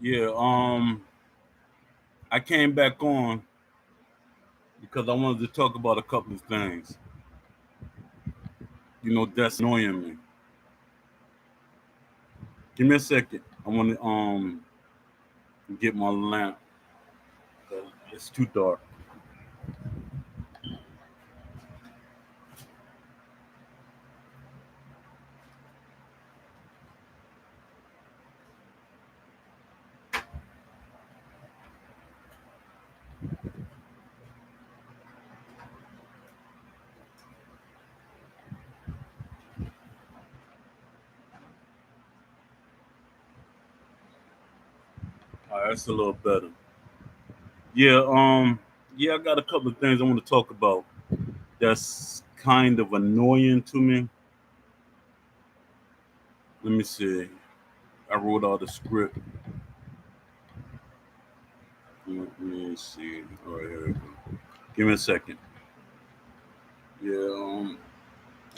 Yeah, I came back on because I wanted to talk about a couple of things. That's annoying me. Give me a second. I want to get my lamp. It's too dark. All right, that's a little better. Yeah, yeah, I got a couple of things I want to talk about. That's kind of annoying to me. Let me see. I wrote out a script. Let me see. All right, here we go. Give me a second. Yeah,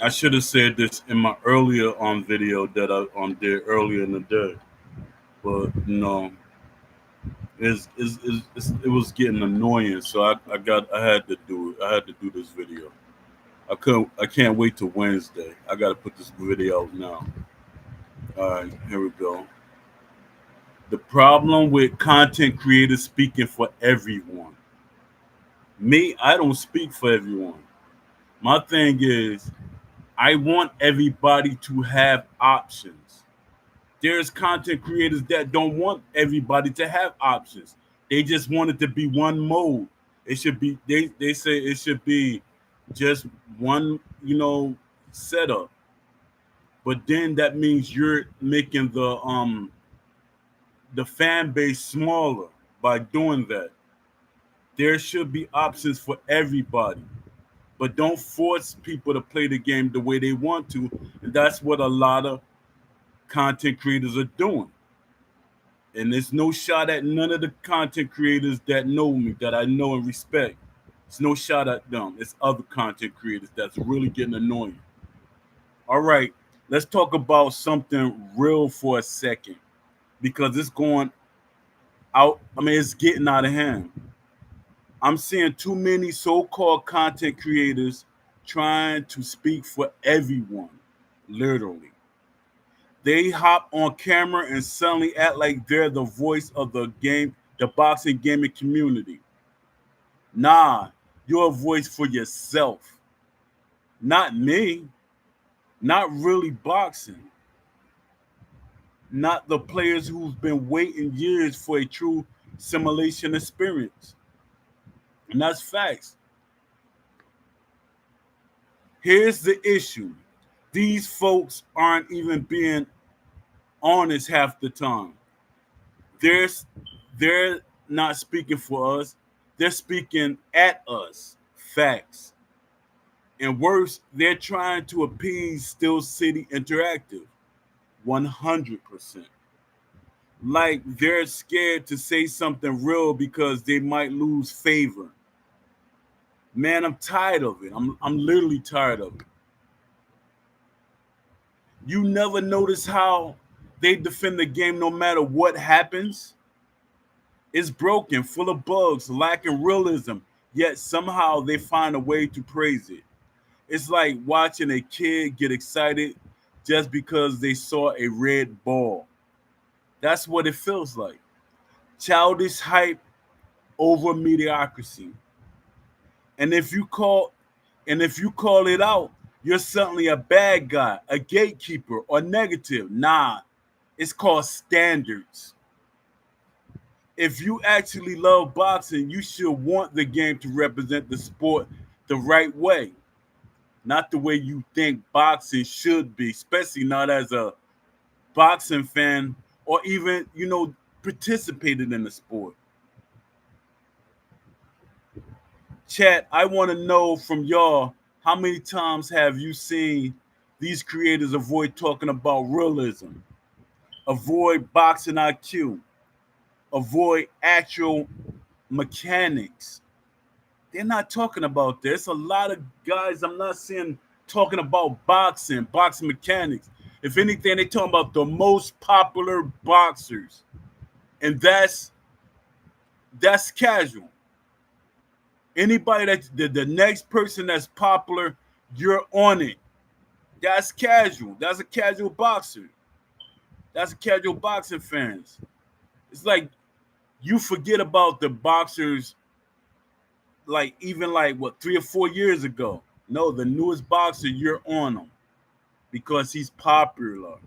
I should have said this in my earlier video that I did earlier in the day, but it was getting annoying, so I had to do it. I had to do this video. I can't wait till Wednesday. I got to put this video out now. All right, here we go. The problem with content creators speaking for everyone. Me, I don't speak for everyone. My thing is, I want everybody to have options. There's content creators that don't want everybody to have options. They just want it to be one mode. It should be they say it should be just one, setup. But then that means you're making the fan base smaller by doing that. There should be options for everybody. But don't force people to play the game the way they want to. And that's what a lot of content creators are doing. And there's no shot at none of the content creators that know me, that I know and respect. It's no shot at them. It's other content creators that's really getting annoying. All right, let's talk about something real for a second because it's going out. I mean, it's getting out of hand. I'm seeing too many so-called content creators trying to speak for everyone, literally. They hop on camera and suddenly act like they're the voice of the boxing gaming community. Nah, you're a voice for yourself, not me, not really boxing, not the players who've been waiting years for a true simulation experience. And that's facts. Here's the issue. These folks aren't even being honest half the time. They're they're not speaking for us. They're speaking at us. Facts. And worse, they're trying to appease Still City Interactive. 100%. Like they're scared to say something real because they might lose favor. Man, I'm tired of it. I'm literally tired of it. You never notice how they defend the game no matter what happens? It's broken, full of bugs, lacking realism, yet somehow they find a way to praise it. It's like watching a kid get excited just because they saw a red ball. That's what it feels like. Childish hype over mediocrity. And if you call if you call it out, you're suddenly a bad guy, a gatekeeper, or negative. Nah, it's called standards. If you actually love boxing, you should want the game to represent the sport the right way, not the way you think boxing should be, especially not as a boxing fan or even, participated in the sport. Chat, I want to know from y'all how many times have you seen these creators avoid talking about realism, avoid boxing IQ, avoid actual mechanics? They're not talking about this. A lot of guys I'm not seeing talking about boxing mechanics. If anything, they talking about the most popular boxers and that's casual. Anybody that the next person that's popular, you're on it. That's casual. That's a casual boxer. That's a casual boxing fans. It's like you forget about the boxers, like even like what 3 or 4 years ago. No, the newest boxer, you're on him because he's popular.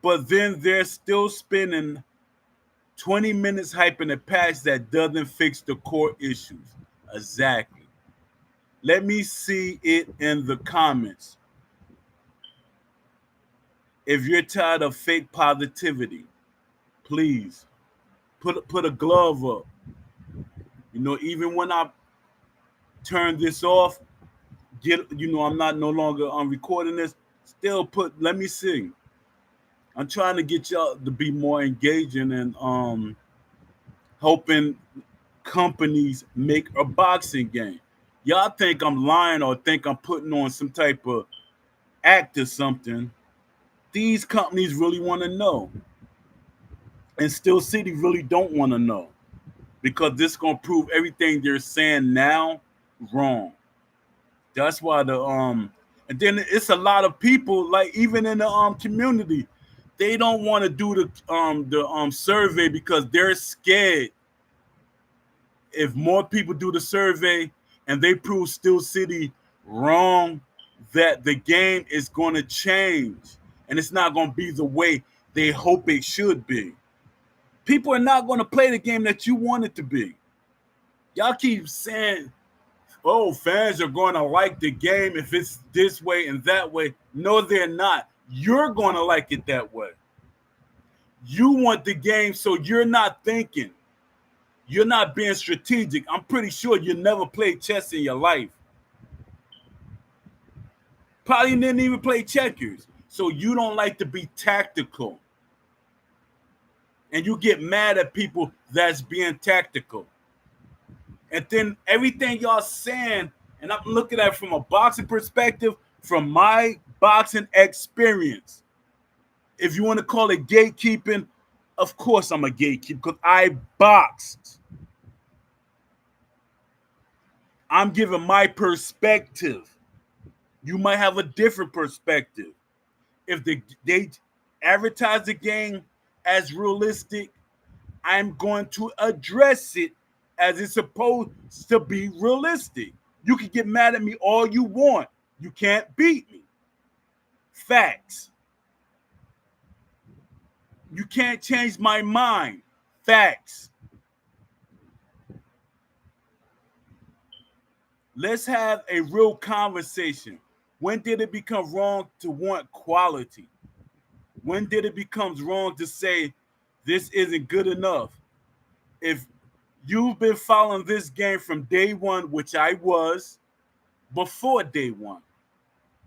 But then they're still spending 20 minutes hyping a patch that doesn't fix the core issues. Exactly. Let me see it in the comments. If you're tired of fake positivity, please put a glove up. Even when I turn this off, I'm not no longer on recording this. Still let me see. I'm trying to get y'all to be more engaging and helping companies make a boxing game. Y'all think I'm lying or think I'm putting on some type of act or something. These companies really want to know. And Steel City really don't want to know. Because this is gonna prove everything they're saying now wrong. That's why and then it's a lot of people, like even in the community, they don't want to do the survey because they're scared if more people do the survey and they prove Steel City wrong, that the game is going to change and it's not going to be the way they hope it should be. People are not going to play the game that you want it to be. Y'all keep saying, oh, fans are going to like the game if it's this way and that way. No, they're not. You're going to like it that way. You want the game, so you're not thinking. You're not being strategic. I'm pretty sure you never played chess in your life. Probably didn't even play checkers. So you don't like to be tactical. And you get mad at people that's being tactical. And then everything y'all saying, and I'm looking at it from a boxing perspective, from my boxing experience. If you want to call it gatekeeping, of course I'm a gatekeeper because I boxed. I'm giving my perspective. You might have a different perspective. If they advertise the game as realistic, I'm going to address it as it's supposed to be realistic. You can get mad at me all you want. You can't beat me. Facts. You can't change my mind. Facts. Let's have a real conversation. When did it become wrong to want quality? When did it become wrong to say this isn't good enough? If you've been following this game from day one, which I was, before day one,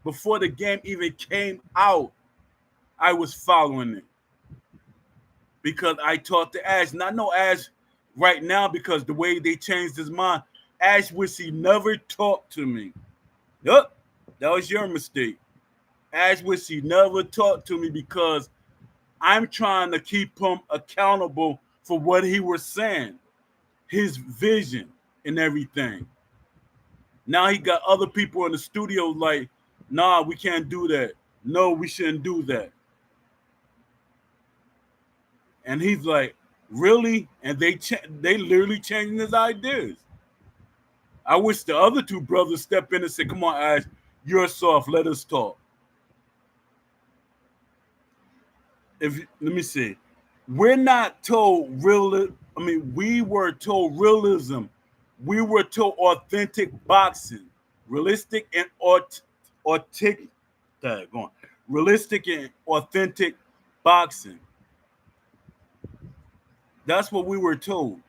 before the game even came out, I was following it because I talked to Ash. And I know Ash right now because the way they changed his mind. Ash wish he never talked to me. Yup, that was your mistake. Ash wish he never talked to me because I'm trying to keep him accountable for what he was saying, his vision and everything. Now he got other people in the studio like, nah, we can't do that. No, we shouldn't do that. And he's like, really? And they literally changing his ideas. I wish the other two brothers step in and say, come on, Ash, you're soft. Let us talk. Let me see. We're not told real. I mean, we were told realism. We were told authentic boxing, realistic and authentic. Going realistic and authentic boxing. That's what we were told.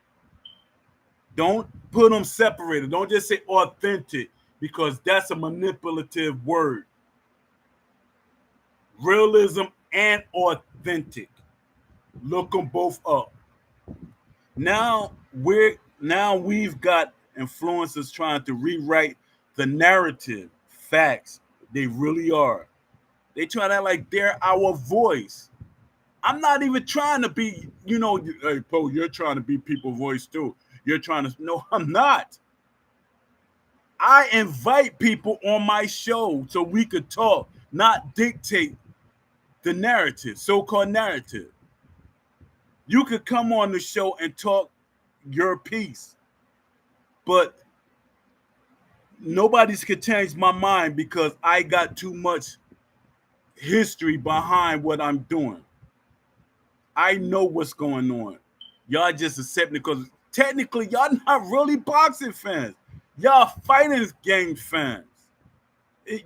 Don't put them separated. Don't just say authentic because that's a manipulative word. Realism and authentic. Look them both up. Now we've got influencers trying to rewrite the narrative. Facts. They really are. They try to act like they're our voice. I'm not even trying to be, hey, Poe, you're trying to be people's voice too. You're trying to, no, I'm not. I invite people on my show so we could talk, not dictate the narrative, so-called narrative. You could come on the show and talk your piece, but nobody's could change my mind because I got too much history behind what I'm doing. I know what's going on. Y'all just accept it because technically y'all not really boxing fans. Y'all fighting game fans.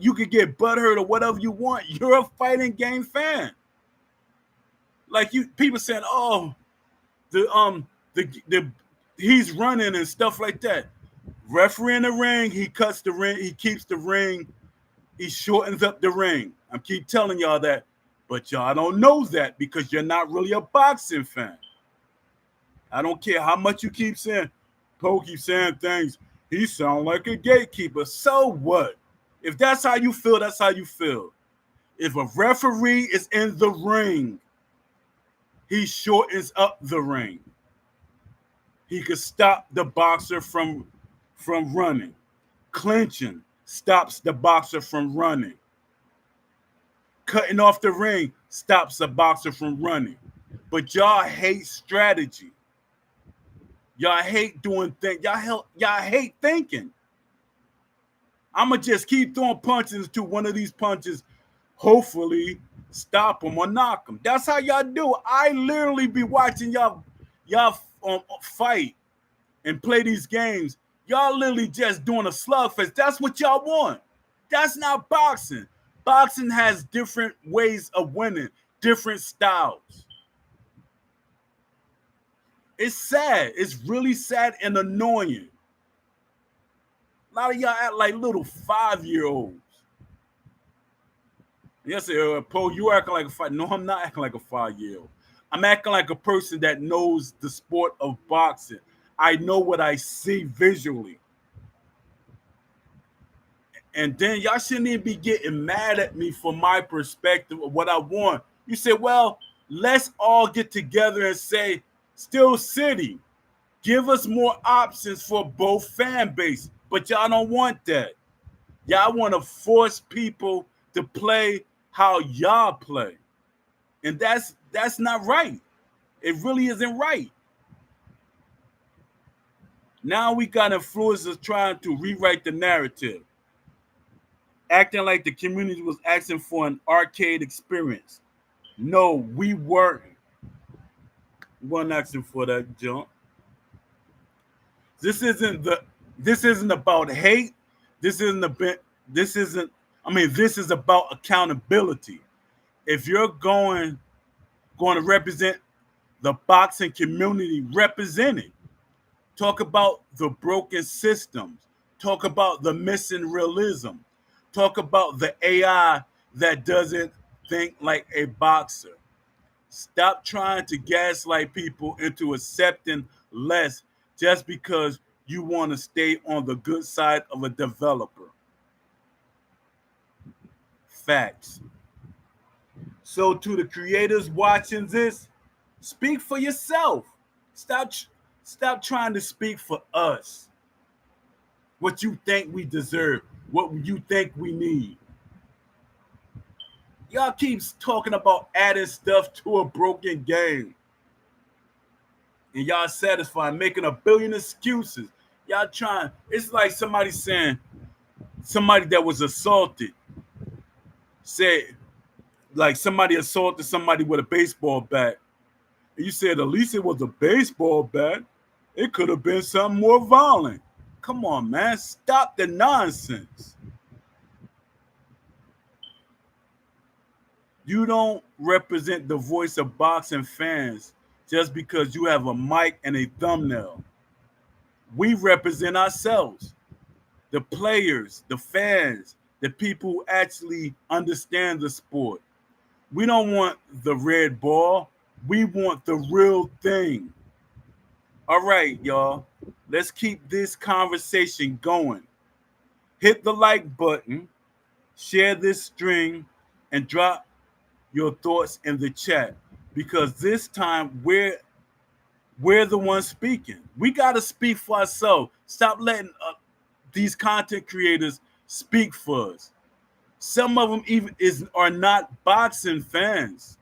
You could get butthurt or whatever you want. You're a fighting game fan. Like you people saying, oh, the he's running and stuff like that. Referee in the ring, he cuts the ring, he keeps the ring, he shortens up the ring. I keep telling y'all that, but y'all don't know that because you're not really a boxing fan. I don't care how much you keep saying, Poe keeps saying things. He sound like a gatekeeper. So what? If that's how you feel, that's how you feel. If a referee is in the ring, he shortens up the ring. He could stop the boxer from running. Clinching stops the boxer from running. Cutting off the ring stops a boxer from running. But y'all hate strategy. Y'all hate doing things. Y'all hate thinking. I'ma just keep throwing punches until one of these punches hopefully stop them or knock them. That's how y'all do. I literally be watching y'all fight and play these games. Y'all literally just doing a slugfest. That's what y'all want. That's not boxing. Boxing has different ways of winning, different styles. It's sad. It's really sad and annoying. A lot of y'all act like little 5-year-olds. Yes, Poe, you acting like a 5. No, I'm not acting like a 5-year-old. I'm acting like a person that knows the sport of boxing. I know what I see visually. And then y'all shouldn't even be getting mad at me for my perspective of what I want. You say, well, let's all get together and say, Steel City, give us more options for both fan base. But y'all don't want that. Y'all want to force people to play how y'all play. And that's not right. It really isn't right. Now we got influencers trying to rewrite the narrative, acting like the community was asking for an arcade experience. No, we weren't. We weren't asking for that junk. This isn't about hate. This isn't a bit. This isn't. I mean, this is about accountability. If you're going to represent the boxing community, represent it. Talk about the broken systems. Talk about the missing realism. Talk about the AI that doesn't think like a boxer. Stop trying to gaslight people into accepting less just because you want to stay on the good side of a developer. Facts. So to the creators watching this, speak for yourself. Stop stop trying to speak for us. What you think we deserve, what you think we need. Y'all keeps talking about adding stuff to a broken game. And y'all satisfied making a billion excuses. Y'all trying, it's like somebody saying, somebody that was assaulted said, like somebody assaulted somebody with a baseball bat. And you said, at least it was a baseball bat. It could have been something more violent. Come on, man. Stop the nonsense. You don't represent the voice of boxing fans just because you have a mic and a thumbnail. We represent ourselves, the players, the fans, the people who actually understand the sport. We don't want the red ball. We want the real thing. All right, y'all. Let's keep this conversation going. Hit the like button, share this string, and drop your thoughts in the chat. because this time we're the ones speaking. We got to speak for ourselves. Stop letting these content creators speak for us. Some of them even are not boxing fans.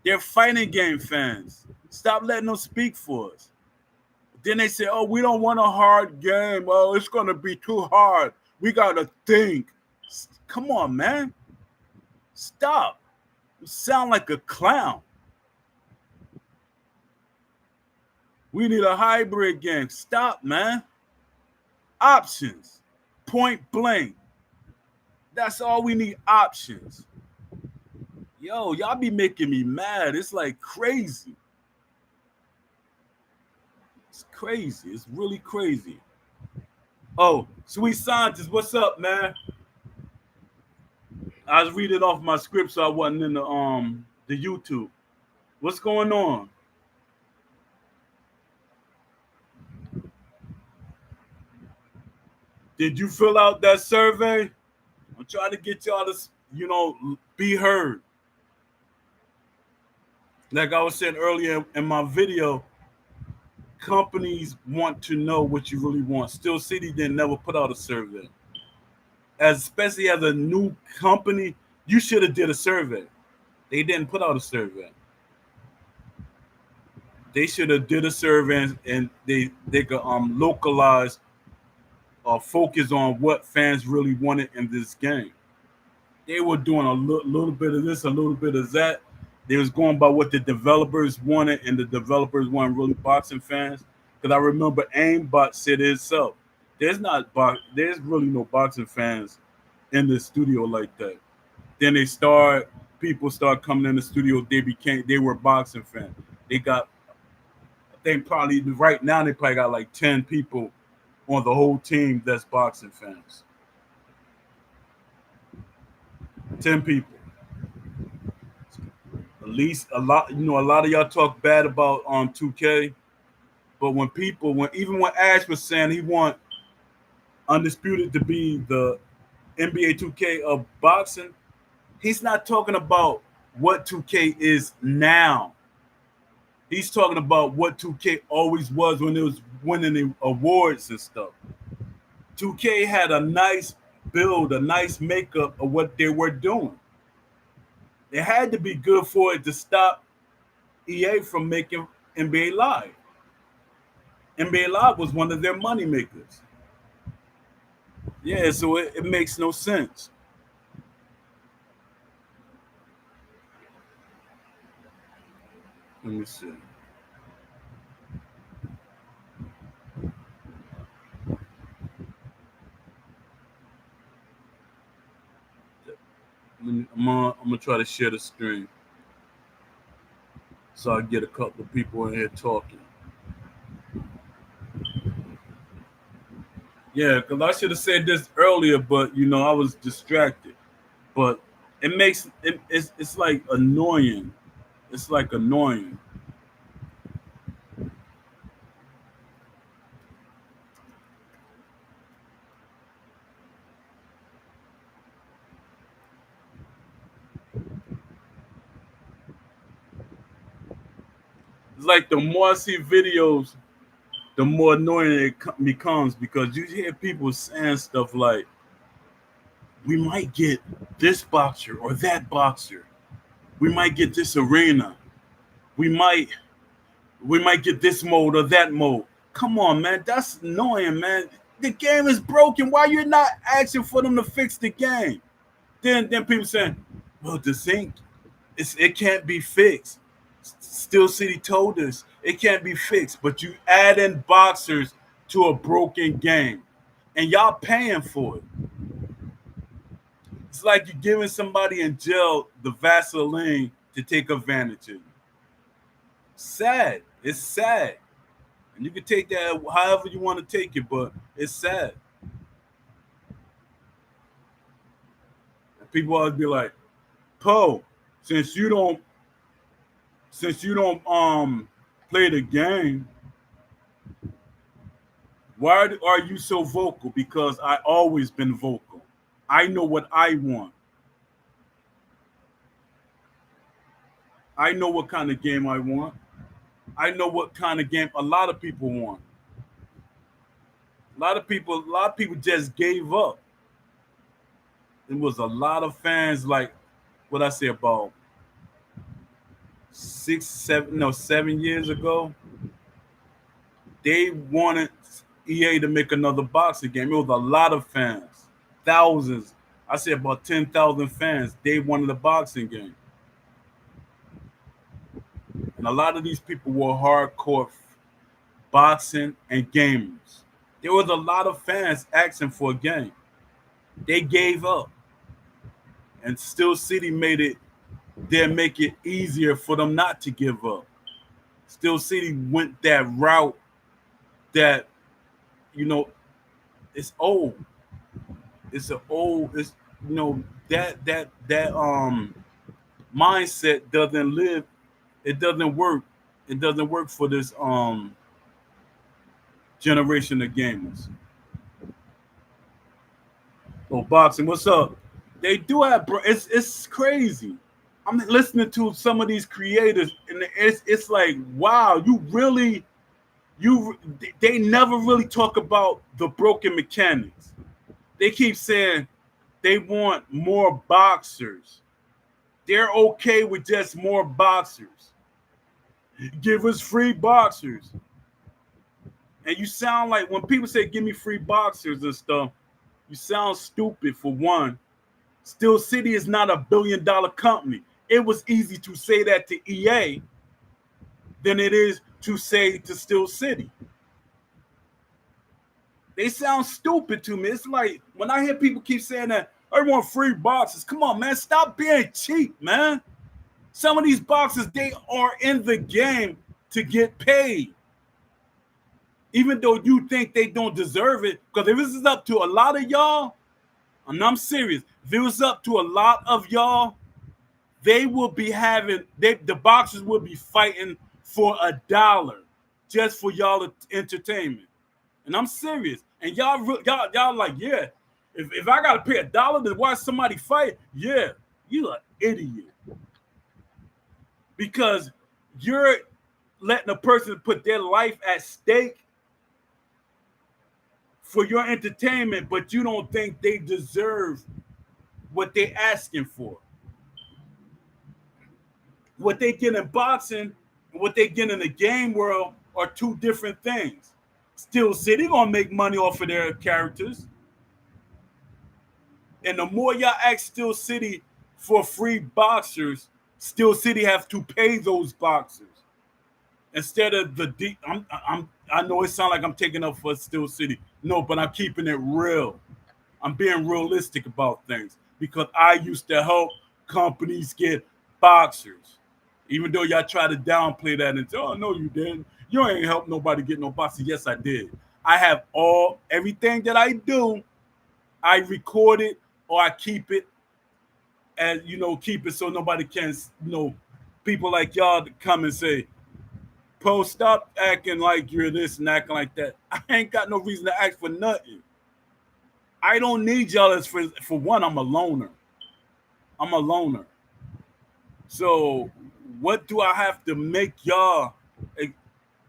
They're fighting game fans. Stop letting them speak for us. Then they say, "Oh, we don't want a hard game. Oh, it's gonna be too hard. We gotta think." Come on, man. Stop. You sound like a clown. We need a hybrid game. Stop, man. Options. Point blank. That's all we need. Options. Yo, y'all be making me mad. It's like crazy. It's crazy. It's really crazy. Oh, sweet scientist, what's up, man? I was reading off my script, so I wasn't in the YouTube. What's going on? Did you fill out that survey? I'm trying to get y'all to, be heard. Like I was saying earlier in my video, companies want to know what you really want. Still City didn't never put out a survey. Especially as a new company, you should have did a survey. They didn't put out a survey. They should have did a survey and they could localize or focus on what fans really wanted in this game. They were doing a little bit of this, a little bit of that. They was going by what the developers wanted, and the developers weren't really boxing fans. Because I remember Aimbot said it itself. There's really no boxing fans in the studio like that. Then people start coming in the studio. They were boxing fans. They got, I think probably right now they probably got like 10 people on the whole team that's boxing fans. 10 people. At least a lot of y'all talk bad about 2K, but when Ash was saying he want Undisputed to be the NBA 2K of boxing, he's not talking about what 2K is now. He's talking about what 2K always was when it was winning the awards and stuff. 2K had a nice build, a nice makeup of what they were doing. It had to be good for it to stop EA from making NBA Live. NBA Live was one of their money makers. Yeah, so it makes no sense. Let me see. I'm gonna try to share the screen so I get a couple of people in here talking. Yeah, because I should have said this earlier, but I was distracted. But it's like annoying. It's like annoying. It's like the more I see videos, the more annoying it becomes because you hear people saying stuff like, "We might get this boxer or that boxer. We might get this arena. We might we might get this mode or that mode." Come on, man. That's annoying, man. The game is broken. Why you're not asking for them to fix the game? Then people saying, "Well, the thing it can't be fixed." Steel City told us it can't be fixed, but you add in boxers to a broken game, and y'all paying for it. It's like you're giving somebody in jail the Vaseline to take advantage of you. Sad. It's sad. And you can take that however you want to take it, but it's sad. And people always be like, Poe, since you don't play the game, why are you so vocal? Because I always been vocal. I know what I want. I know what kind of game I want. I know what kind of game a lot of people want. A lot of people just gave up. There was a lot of fans, like what I say, about 7 years ago. They wanted EA to make another boxing game. It was a lot of fans, thousands. I say about 10,000 fans. They wanted a boxing game, and a lot of these people were hardcore boxing and gamers. There was a lot of fans asking for a game. They gave up, and Steel City made it. They make it easier for them not to give up. Steel City went that route that, you know it's old. It's an old. It's, that mindset doesn't live. It doesn't work. It doesn't work for this generation of gamers. Oh, boxing, what's up? They do have, bro. It's crazy. I'm listening to some of these creators, and it's like, wow, you they never really talk about the broken mechanics. They keep saying they want more boxers. They're okay with just more boxers. Give us free boxers. And you sound like, when people say give me free boxers and stuff, you sound stupid for one. Steel City is not $1 billion company. It was easy to say that to EA than it is to say to Steel City. They sound stupid to me. It's like when I hear people keep saying that I want free boxes. Come on, man. Stop being cheap, man. Some of these boxes, they are in the game to get paid. Even though you think they don't deserve it. Because if this is up to a lot of y'all, and I'm serious, if it was up to a lot of y'all, they will be the boxers will be fighting for $1 just for y'all entertainment. And I'm serious. And y'all like, yeah, if I gotta pay $1 to watch somebody fight, yeah, you're an idiot. Because you're letting a person put their life at stake for your entertainment, but you don't think they deserve what they're asking for. What they get in boxing and what they get in the game world are two different things. Steel City gonna make money off of their characters. And the more y'all ask Steel City for free boxers, Steel City have to pay those boxers. Instead of the deep, I know it sounds like I'm taking up for Steel City. No, but I'm keeping it real. I'm being realistic about things because I used to help companies get boxers. Even though y'all try to downplay that and say, oh, no, you didn't. You ain't helped nobody get no boxers. Yes, I did. I have everything that I do, I record it or I keep it and, keep it so nobody can, people like y'all to come and say, Poe, stop acting like you're this and acting like that. I ain't got no reason to ask for nothing. I don't need y'all as for one, I'm a loner. I'm a loner. So what do I have to make y'all?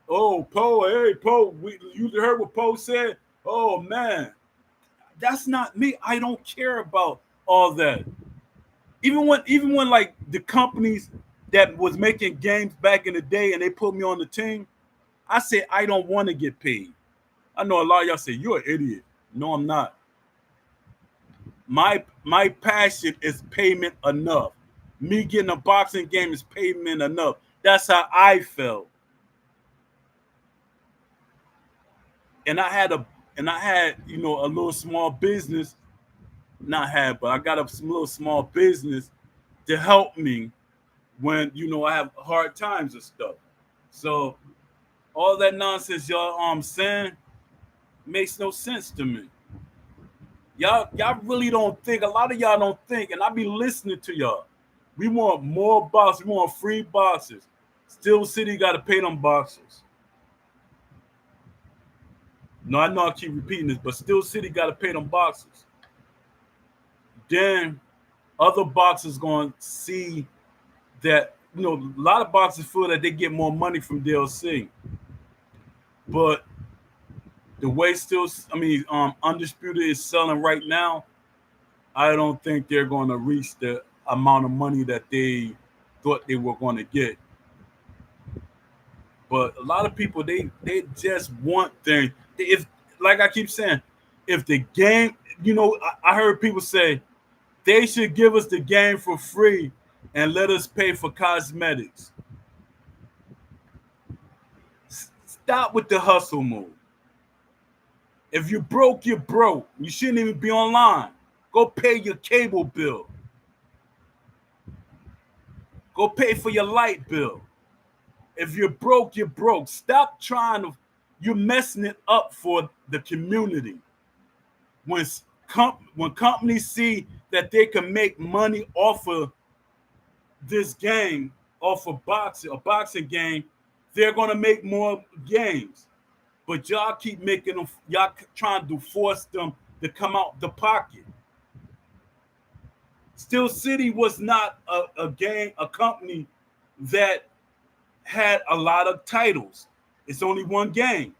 Oh, Poe, hey, Poe, you heard what Poe said? Oh, man. That's not me. I don't care about all that. Even when like the companies that was making games back in the day and they put me on the team, I said I don't want to get paid. I know a lot of y'all say you're an idiot. No, I'm not. My passion is payment enough. Me getting a boxing game is payment enough. That's how I felt. And I had a little small business. Not had, but I got a little small business to help me when I have hard times and stuff. So all that nonsense y'all saying makes no sense to me. Y'all really don't think. A lot of y'all don't think, and I be listening to y'all. We want more boxes. We want free boxes. Steel City got to pay them boxes. No, I know I keep repeating this, but Steel City got to pay them boxes. Then other boxers going to see that a lot of boxers feel that they get more money from DLC, but the way still, Undisputed is selling right now, I don't think they're going to reach the amount of money that they thought they were going to get. But a lot of people, they just want things. If, like I keep saying, if the game, I heard people say they should give us the game for free and let us pay for cosmetics. Stop with the hustle move. If you broke, you're broke. You shouldn't even be online. Go pay your cable bill. Go pay for your light bill. If you're broke, you're broke. Stop trying to, you're messing it up for the community. When when companies see that they can make money off of this game, off of a boxing game, they're gonna make more games. But y'all keep making them, y'all trying to force them to come out the pocket. Steel City was not a company that had a lot of titles. It's only one game.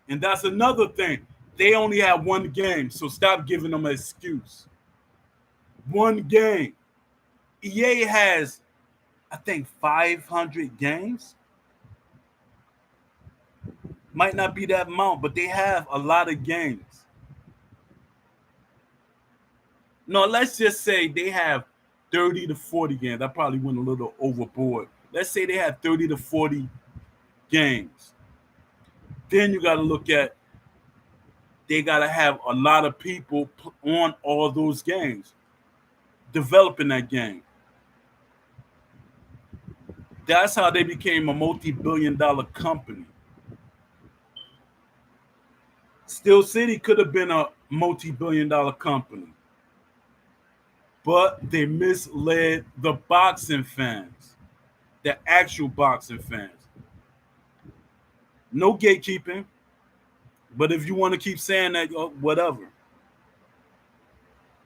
And that's another thing. They only have one game, so stop giving them an excuse. One game. EA has, I think, 500 games. Might not be that amount, but they have a lot of games. No, let's just say they have 30 to 40 games. I probably went a little overboard. Let's say they have 30 to 40 games. Then you got to look at, they got to have a lot of people on all those games, developing that game. That's how they became a multi-billion-dollar company. Steel City could have been a multi-billion-dollar company, but they misled the boxing fans, the actual boxing fans. No gatekeeping, but if you want to keep saying that, whatever.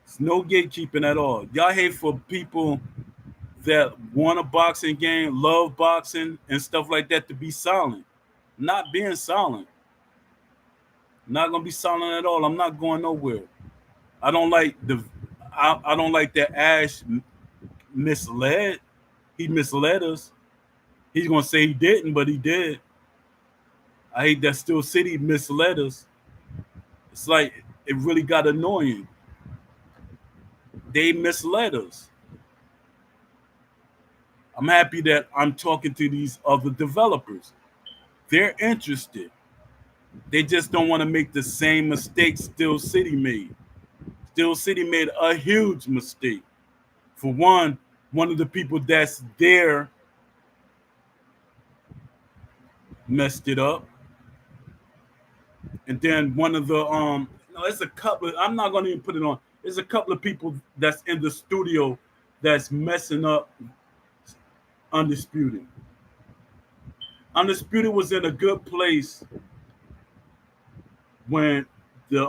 It's no gatekeeping at all. Y'all hate for people that want a boxing game, love boxing, and stuff like that to be silent. Not being silent. Not gonna be silent at all. I'm not going nowhere. I don't like I don't like that Ash misled. He misled us. He's gonna say he didn't, but he did. I hate that Steel City misled us. It's like it really got annoying. They misled us. I'm happy that I'm talking to these other developers. They're interested. They just don't want to make the same mistakes Steel City made. Steel City made a huge mistake. For one of the people that's there messed it up. And then one of the no, it's a couple. I'm not gonna even put it on. There's a couple of people that's in the studio that's messing up Undisputed. Undisputed was in a good place when the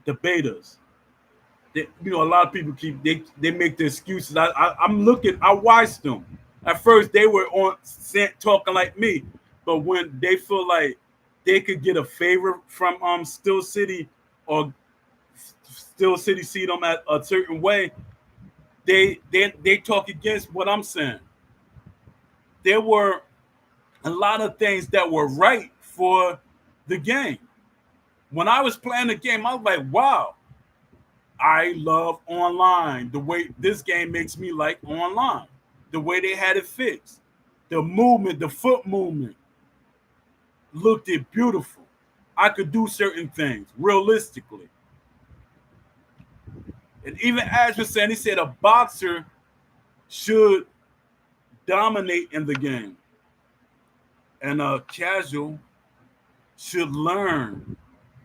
betas. A lot of people they make the excuses. I'm looking. I watched them. At first, they were on talking like me, but when they feel like they could get a favor from Steel City, or Steel City see them at a certain way, they talk against what I'm saying. There were a lot of things that were right for the game. When I was playing the game, I was like, wow, I love online. The way this game makes me like online. The way they had it fixed. The movement, the foot movement looked it beautiful. I could do certain things realistically. And even Ash was saying, he said a boxer should dominate in the game. And a casual should learn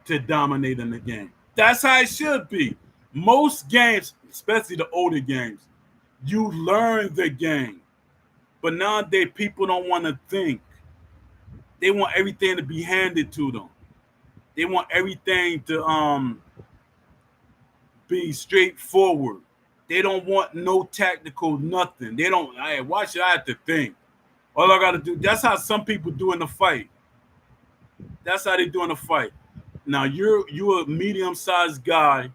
to dominate in the game. That's how it should be. Most games, especially the older games, you learn the game. But nowadays, people don't want to think. They want everything to be handed to them. They want everything to be straightforward. They don't want no tactical nothing. They don't. Hey, why should I have to think? All I gotta do. That's how some people do in the fight. That's how they do in the fight. Now you're a medium sized guy,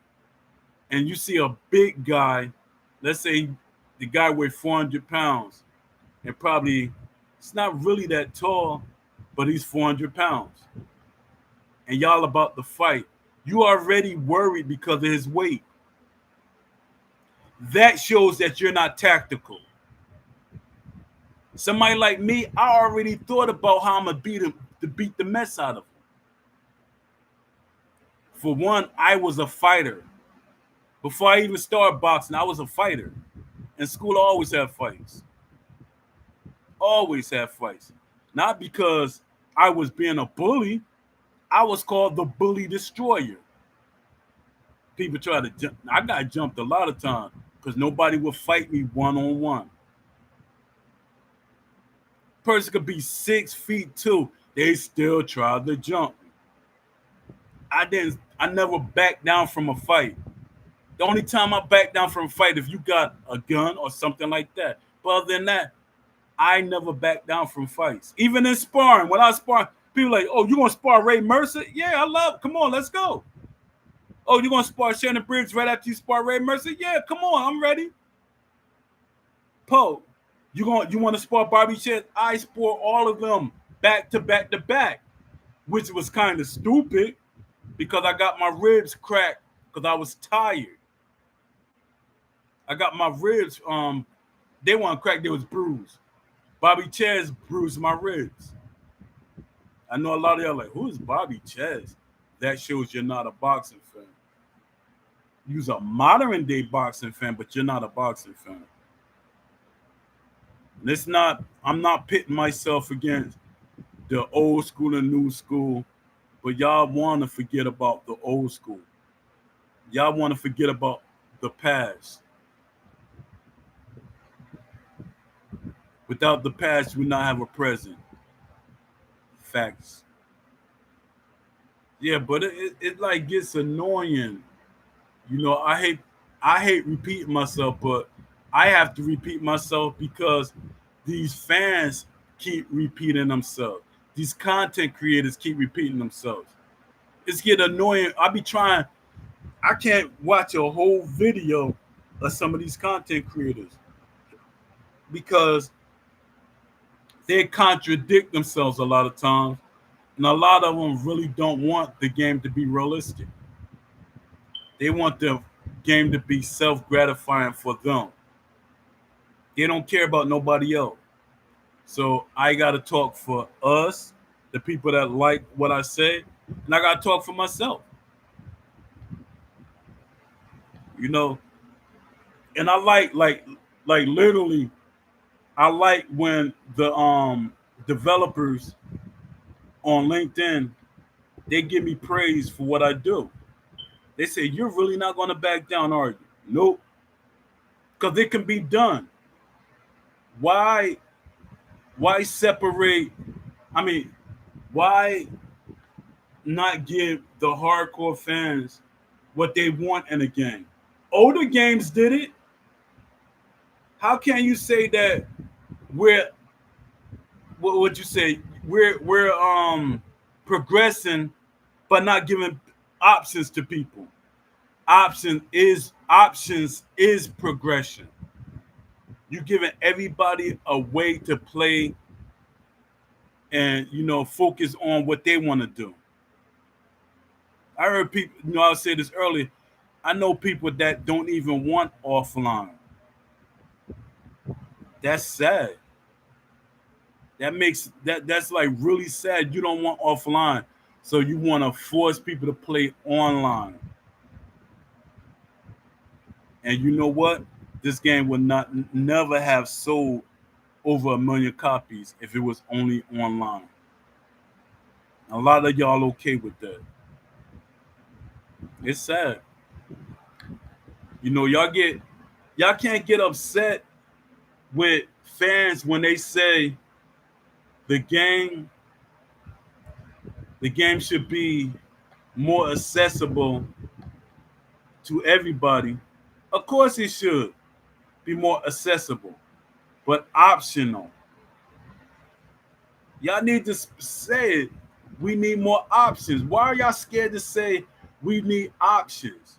and you see a big guy. Let's say the guy weighs 400 pounds, and probably it's not really that tall, but he's 400 pounds, and y'all about to fight. You already worried because of his weight. That shows that you're not tactical. Somebody like me, I already thought about how I'm gonna beat him to beat the mess out of him. For one, I was a fighter. Before I even started boxing, I was a fighter. In school, I always had fights. Always had fights. Not because I was being a bully. I was called the bully destroyer. People try to jump. I got jumped a lot of times because nobody would fight me one on one. Person could be 6 feet two. They still tried to jump. I never backed down from a fight. The only time I back down from a fight if you got a gun or something like that. But other than that, I never back down from fights. Even in sparring, when I spar, people like, oh, you gonna spar Ray Mercer? Yeah, I love. Come on, let's go. Oh, you gonna spar Shannon Briggs right after you spar Ray Mercer? Yeah, come on, I'm ready. Poe, you want to spar Bobby Chance? I spar all of them back to back to back, which was kind of stupid because I got my ribs cracked because I was tired. I got my ribs, they weren't cracked, they was bruised. Bobby Chaz bruised my ribs. I know a lot of y'all like, who is Bobby Chaz? That shows you're not a boxing fan. You're a modern day boxing fan, but you're not a boxing fan. And it's not, I'm not pitting myself against the old school and new school, but y'all want to forget about the old school. Y'all want to forget about the past. Without the past, we not have a present. Facts. Yeah, but it like gets annoying. You know, I hate repeating myself, but I have to repeat myself because these fans keep repeating themselves. These content creators keep repeating themselves. It's get annoying. I can't watch a whole video of some of these content creators because they contradict themselves a lot of times, and a lot of them really don't want the game to be realistic. They want the game to be self-gratifying for them. They don't care about nobody else. So I gotta talk for us, the people that like what I say, and I gotta talk for myself. You know, and I like literally I like when the developers on LinkedIn they give me praise for what I do. They say you're really not gonna back down, are you? Nope. Because it can be done. Why why separate I mean, why not give the hardcore fans what they want in a game? Older games did it. How can you say that we're what would you say? We're progressing but not giving options to people. Options is progression. You're giving everybody a way to play and focus on what they want to do. I heard people, I said this earlier. I know people that don't even want offline. That's sad. That's like really sad. You don't want offline, so you want to force people to play online. And you know what? This game would not never have sold over 1 million copies if it was only online. A lot of y'all okay with that. It's sad. Y'all can't get upset with fans when they say the game the game should be more accessible to everybody Of course, it should be more accessible, but optional. Y'all need to say it. We need more options. Why are y'all scared to say we need options?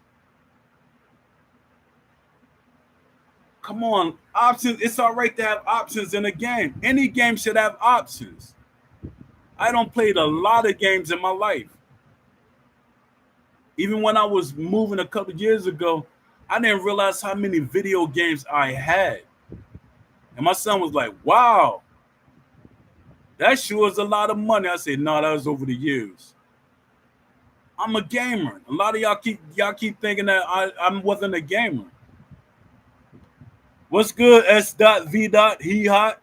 Come on, options. It's all right to have options in a game. Any game should have options. I don't played a lot of games in my life. Even when I was moving a couple years ago, I didn't realize how many video games I had. And my son was like, wow, that sure is a lot of money. I said, no, that was over the years. I'm a gamer. A lot of y'all keep thinking that I wasn't a gamer. What's good? S.V. He hot.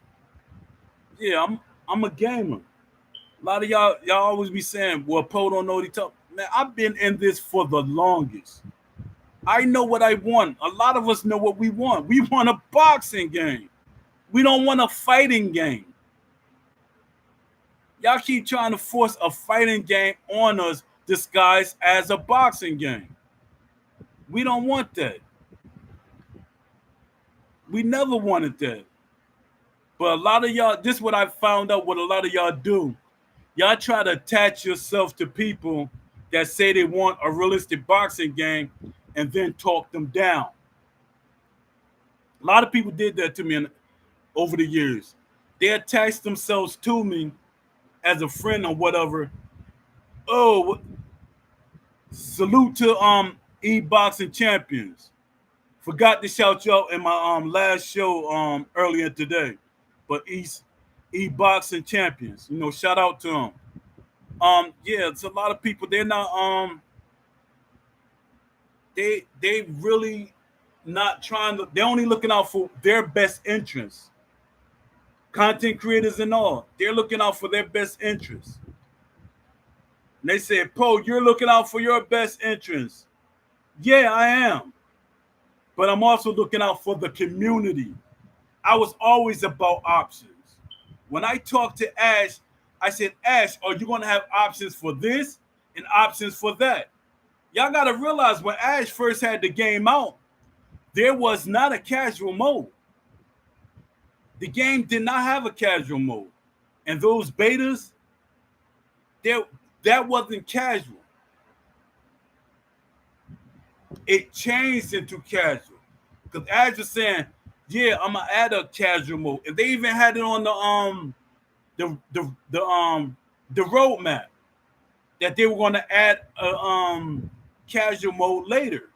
Yeah, I'm a gamer. A lot of y'all always be saying, well, Poe don't know what he talk. Man, I've been in this for the longest. I know what I want. A lot of us know what we want. We want a boxing game. We don't want a fighting game. Y'all keep trying to force a fighting game on us disguised as a boxing game. We don't want that. We never wanted that. But a lot of y'all, this is what I found out what a lot of y'all do. Y'all try to attach yourself to people that say they want a realistic boxing game and then talk them down. A lot of people did that to me over the years. They attached themselves to me as a friend or whatever. Oh, salute to e-boxing champions. Forgot to shout you out in my last show earlier today. But e-boxing champions, shout out to them. Yeah, it's a lot of people. They're not they really not trying to. They're only looking out for their best interests. Content creators and all, they're looking out for their best interests. And they said, Poe, you're looking out for your best interests. Yeah, I am. But I'm also looking out for the community. I was always about options. When I talked to Ash, I said, Ash, are you going to have options for this and options for that? Y'all got to realize when Ash first had the game out, there was not a casual mode. The game did not have a casual mode. And those betas, that wasn't casual. It changed into casual. Because Ash was saying, yeah, I'm gonna add a casual mode. And they even had it on the roadmap that they were gonna add a casual mode later.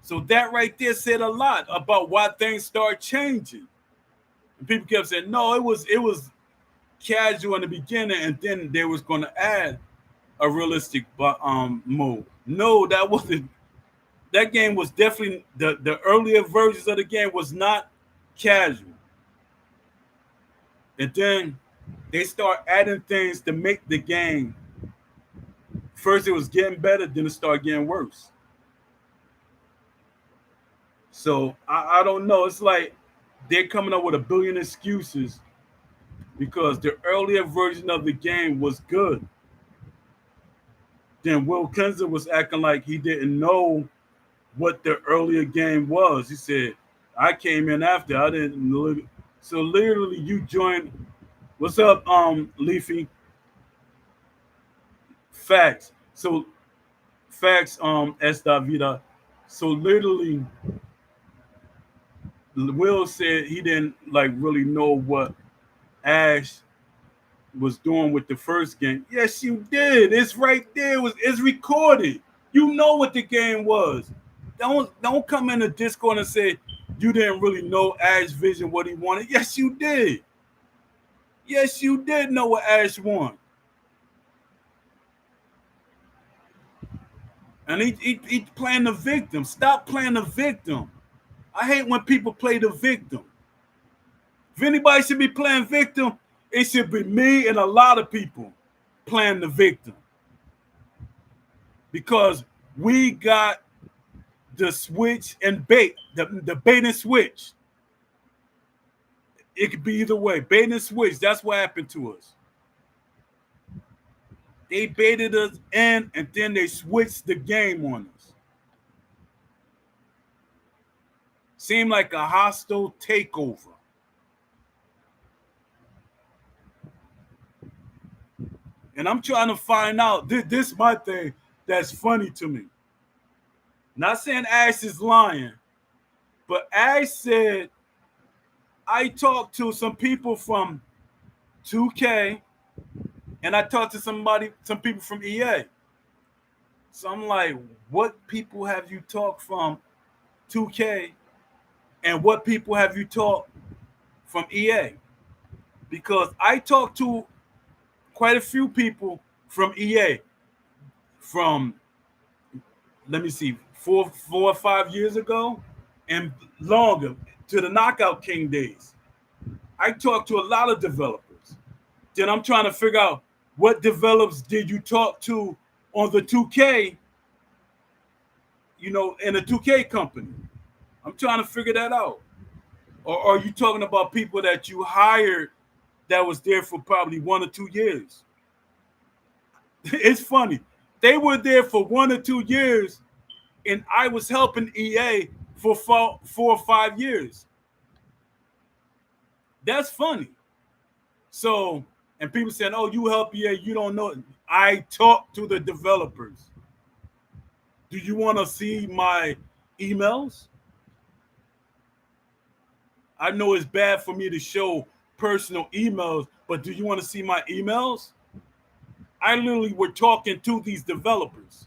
So that right there said a lot about why things start changing. And people kept saying, no, it was casual in the beginning, and then they was gonna add a realistic mode. No, that wasn't. That game was definitely the earlier versions of the game was not casual. And then they start adding things to make the game. First, it was getting better, then it started getting worse. So I don't know. It's like they're coming up with a billion excuses because the earlier version of the game was good. Then Will Kinzer was acting like he didn't know what the earlier game was. He said, I came in after. I didn't know. So literally you joined. What's up, Leafy? Facts. So facts, S. Davida. So literally Will said he didn't like really know what Ash was doing with the first game. Yes, you did. It's right there. It's recorded. You know what the game was. Don't come in the Discord and say you didn't really know Ash Vision what he wanted. Yes, you did. Yes, you did know what Ash wanted. And he playing the victim. Stop playing the victim. I hate when people play the victim. If anybody should be playing victim, it should be me and a lot of people playing the victim. Because we got the switch and bait, the bait and switch. It could be either way. Bait and switch, that's what happened to us. They baited us in and then they switched the game on us. Seemed like a hostile takeover. And I'm trying to find out. This is my thing that's funny to me. Not saying Ash is lying, but Ash said, I talked to some people from 2K and I talked to some people from EA. So I'm like, what people have you talked from 2K and what people have you talked from EA? Because I talked to quite a few people from EA from, let me see, four or 5 years ago and longer, to the Knockout King days. I talked to a lot of developers. Then I'm trying to figure out what developers did you talk to on the 2K, in a 2K company. I'm trying to figure that out. Or are you talking about people that you hired that was there for probably 1 or 2 years? It's funny. They were there for 1 or 2 years, and I was helping EA for 4 or 5 years. That's funny. So, and people saying, "Oh, you help EA, you don't know." I talk to the developers. Do you want to see my emails? I know it's bad for me to show personal emails, but do you want to see my emails? I literally were talking to these developers.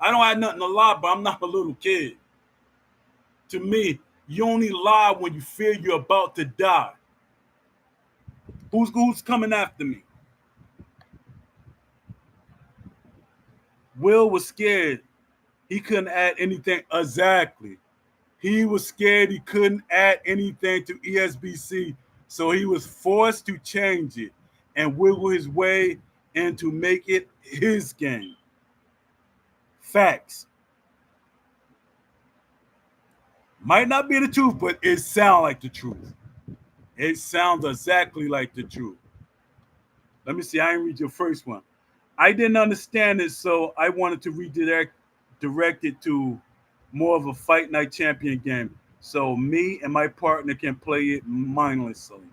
I don't have nothing to lie, but I'm not a little kid. To me, you only lie when you fear you're about to die. Who's coming after me? Will was scared. He couldn't add anything. Exactly. He was scared he couldn't add anything to ESBC, so he was forced to change it and wiggle his way and to make it his game. Facts. Might not be the truth, but it sounds like the truth. It sounds exactly like the truth. Let me see. I didn't read your first one. I didn't understand it, so I wanted to direct it to more of a fight night champion game, so me and my partner can play it mindlessly.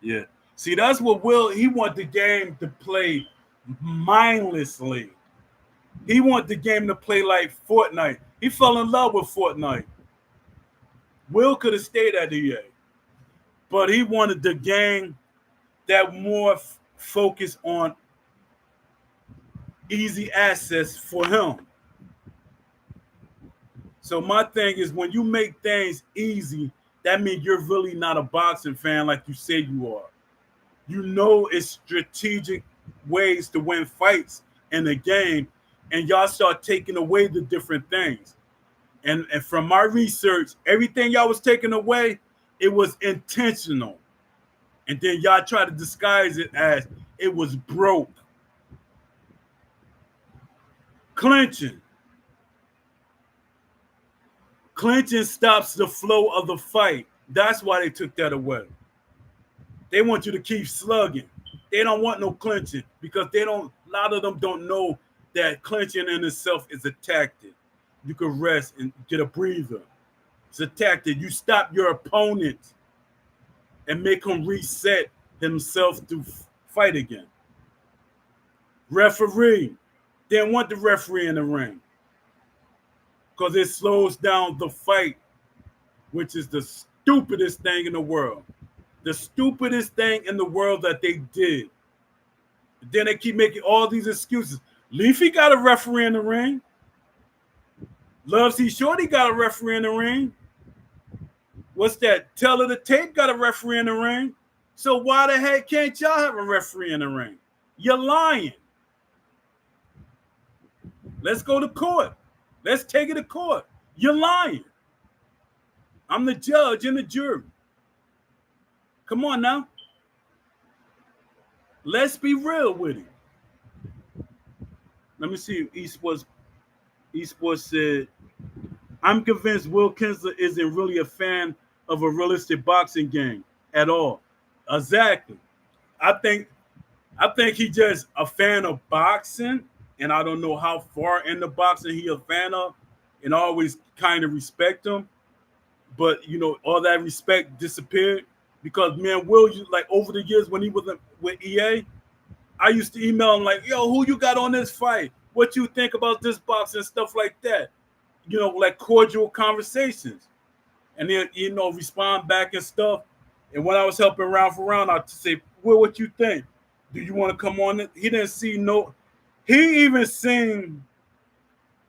Yeah. See, that's what Will. He want the game to play mindlessly. He want the game to play like Fortnite. He fell in love with Fortnite. Will could have stayed at EA, but he wanted the game that more focused on easy access for him. So my thing is, when you make things easy, that means you're really not a boxing fan like you say you are. You know it's strategic ways to win fights in the game, and y'all start taking away the different things. And from my research, everything y'all was taking away, it was intentional. And then y'all try to disguise it as it was broke. Clinching. Clinching stops the flow of the fight. That's why they took that away. They want you to keep slugging. They don't want no clinching because they don't. A lot of them don't know that clinching in itself is a tactic. You can rest and get a breather. It's a tactic. You stop your opponent and make him reset himself to fight again. Referee. They don't want the referee in the ring because it slows down the fight, which is the stupidest thing in the world. The stupidest thing in the world that they did. Then they keep making all these excuses. Leafy got a referee in the ring. Love C Shorty got a referee in the ring. What's that? Teller the Tape got a referee in the ring. So why the heck can't y'all have a referee in the ring? You're lying. Let's go to court. Let's take it to court. You're lying. I'm the judge and the jury. Come on now. Let's be real with it. Let me see. Esports said, I'm convinced Will Kinsler isn't really a fan of a realistic boxing game at all. Exactly. I think he's just a fan of boxing, and I don't know how far in the boxing he a fan of. and always kind of respect him. But all that respect disappeared because man, Will, like over the years when he was with EA, I used to email him like, "Yo, who you got on this fight? What you think about this box and stuff like that?" Like cordial conversations, and then respond back and stuff. And when I was helping round for round, I'd say, "Will, what you think? Do you want to come on it?" He didn't see no. He even seen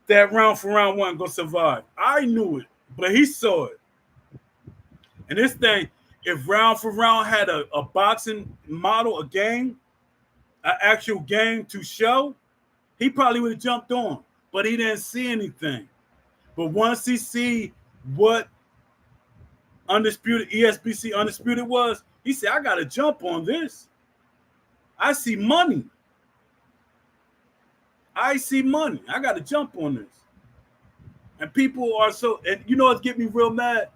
that round for round one gonna survive. I knew it, but he saw it. And this thing, if round for round had a boxing model, a game, an actual game to show, he probably would have jumped on. But he didn't see anything. But once he see what Undisputed ESBC Undisputed was, he said, "I gotta jump on this. I see money. I see money. I gotta jump on this." And people are so, and it get me real mad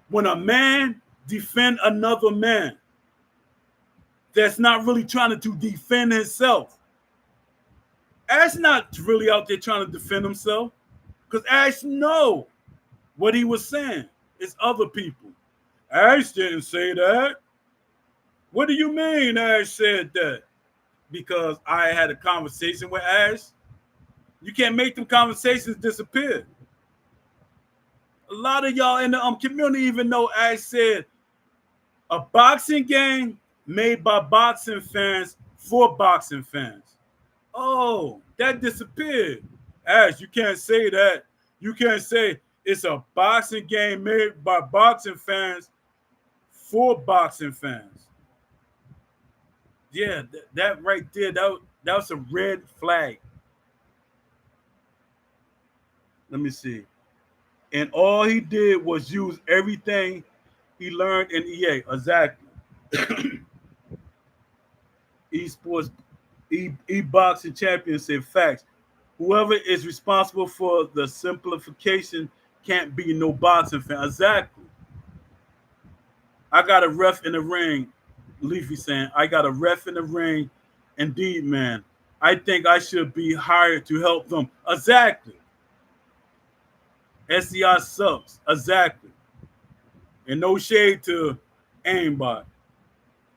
when a man defend another man that's not really trying to defend himself. Ash not really out there trying to defend himself because Ash know what he was saying. It's other people. Ash didn't say that. What do you mean Ash said that? Because I had a conversation with Ash. You can't make them conversations disappear. A lot of y'all in the community even know Ash said a boxing game made by boxing fans for boxing fans. Oh, that disappeared. Ash, you can't say that. You can't say it's a boxing game made by boxing fans for boxing fans. Yeah, that right there, that was a red flag. Let me see. And all he did was use everything he learned in EA. Exactly. Esports, boxing champion said facts. Whoever is responsible for the simplification can't be no boxing fan. Exactly. I got a ref in the ring. Leafy saying, "I got a ref in the ring. Indeed, man. I think I should be hired to help them." Exactly. SCI sucks. Exactly. And no shade to Aimbot.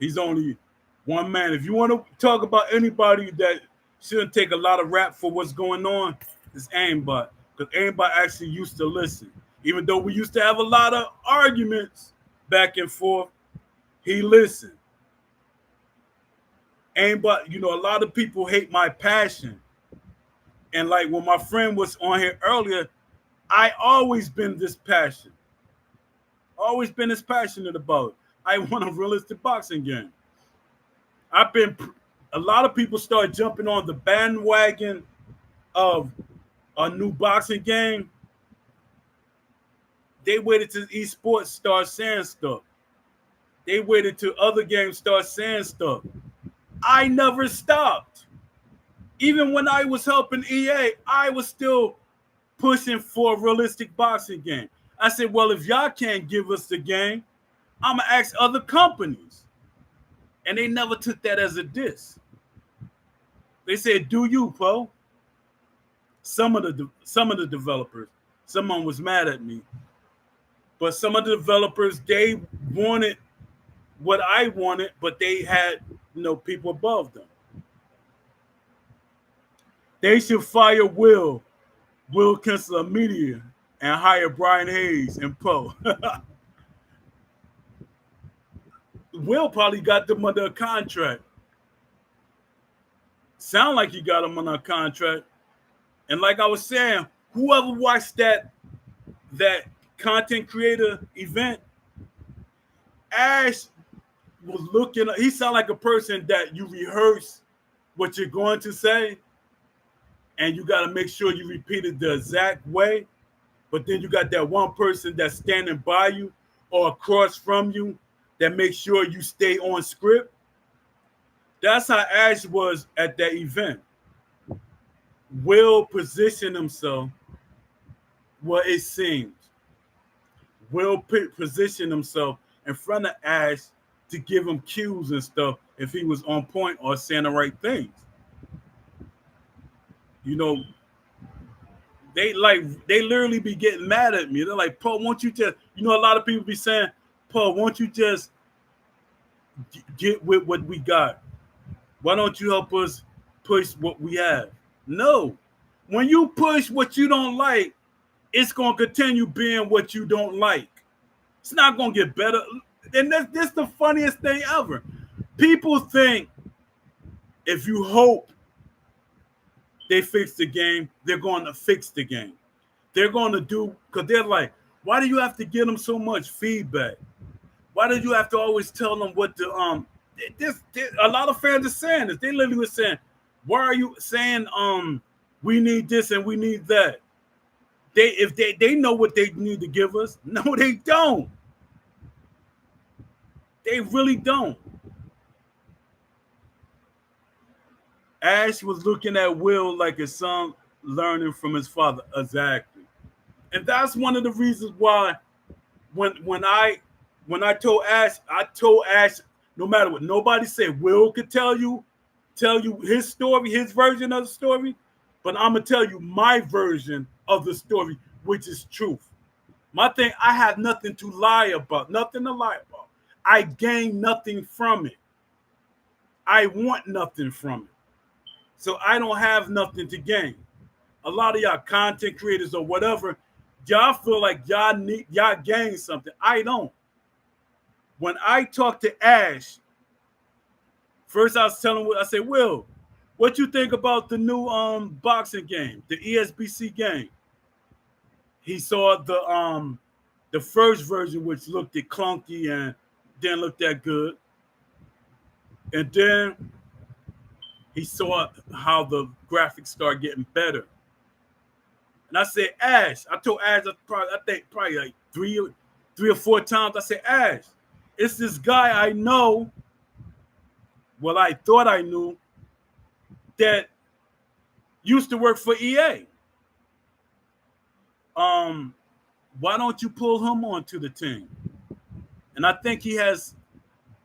He's only one man. If you want to talk about anybody that shouldn't take a lot of rap for what's going on, it's Aimbot. Because Aimbot actually used to listen. Even though we used to have a lot of arguments back and forth, he listened. Aimbot, a lot of people hate my passion. And like when my friend was on here earlier, I always been this passionate. Always been as passionate about it. I want a realistic boxing game. A lot of people start jumping on the bandwagon of a new boxing game. They waited till esports start saying stuff. They waited till other games start saying stuff. I never stopped. Even when I was helping EA, I was still pushing for a realistic boxing game. I said, well, if y'all can't give us the game, I'm going to ask other companies. And they never took that as a diss. They said, do you, Poe? Some of the developers, someone was mad at me. But some of the developers, they wanted what I wanted, but they had people above them. They should fire Will cancel immediately and hire Brian Hayes and Poe. Will probably got them under a contract. Sound like he got them under a contract. And like I was saying, whoever watched that content creator event, Ash was looking, he sounded like a person that you rehearse what you're going to say, and you got to make sure you repeat it the exact way. But then you got that one person that's standing by you or across from you that makes sure you stay on script. That's how Ash was at that event. Will position himself what it seems. Will position himself in front of Ash to give him cues and stuff if he was on point or saying the right things. They literally be getting mad at me. They're like, Paul, won't you just, a lot of people be saying, Paul, won't you just get with what we got? Why don't you help us push what we have? No. When you push what you don't like, it's gonna continue being what you don't like. It's not gonna get better. And that's the funniest thing ever. People think if you hope they fix the game, they're going to fix the game. They're going to do, because they're like, why do you have to give them so much feedback? Why do you have to always tell them what to a lot of fans are saying this. They literally were saying, why are you saying we need this and we need that? They know what they need to give us. No, they don't. They really don't. Ash was looking at Will like his son learning from his father. Exactly. And that's one of the reasons why when I told Ash, no matter what nobody said, Will could tell you his story, his version of the story, but I'm gonna tell you my version of the story, which is truth. My thing, I have nothing to lie about, nothing to lie about. I gain nothing from it. I want nothing from it. So I don't have nothing to gain. A lot of y'all content creators or whatever, y'all feel like y'all gain something. I don't. When I talked to Ash, first I was telling him, I said, Will, what you think about the new boxing game, the ESBC game? He saw the first version, which looked clunky and didn't look that good. And then he saw how the graphics started getting better. And I said, Ash, I told Ash, I think probably like three or four times, I said, Ash, it's this guy I know, well, I thought I knew, that used to work for EA. Why don't you pull him onto the team? And I think he has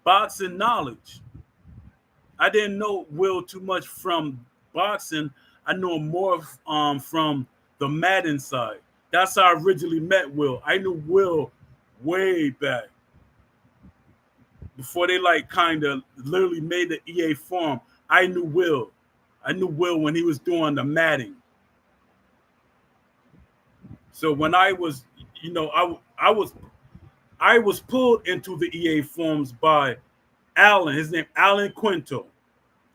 boxing knowledge. I didn't know Will too much from boxing. I know him more from the Madden side. That's how I originally met Will. I knew Will way back before they like kind of literally made the EA form. I knew Will. I knew Will when he was doing the Madden. So when I was, I was pulled into the EA forums by Alan. His name Alan Quinto.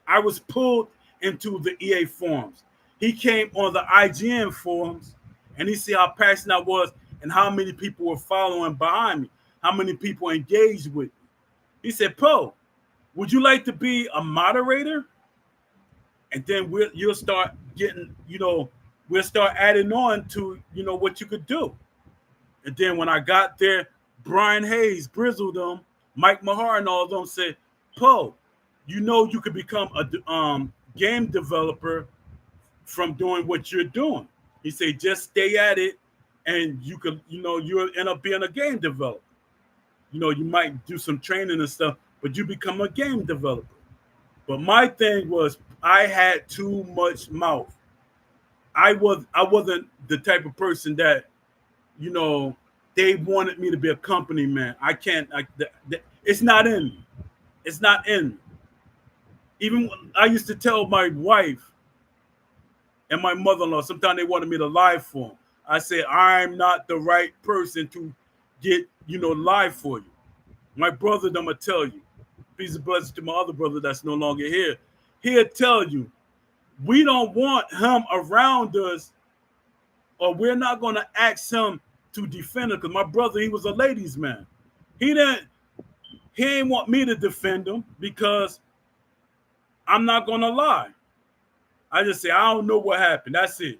I was pulled into the EA forums. He came on the IGN forums and he see how passionate I was and how many people were following behind me, how many people engaged with me. He said, Poe, would you like to be a moderator? And then you'll start getting, we'll start adding on to, what you could do. And then when I got there, Brian Hayes, Brizzle them, Mike Mahar and all of them said, Poe, you could become a game developer from doing what you're doing. He said, just stay at it and you could, you'll end up being a game developer. You might do some training and stuff, but you become a game developer. But my thing was I had too much mouth. I wasn't the type of person that, they wanted me to be a company man. I can't. It's not in me. It's not in me. Even I used to tell my wife and my mother-in-law, sometimes they wanted me to live for them. I said, I'm not the right person to get, live for you. My brother, I'm going to tell you, peace and blessings to my other brother that's no longer here. He'll tell you, we don't want him around us, or we're not going to ask him to defend him. Because my brother, he was a ladies' man. He didn't want me to defend him because I'm not going to lie. I just say, I don't know what happened. That's it.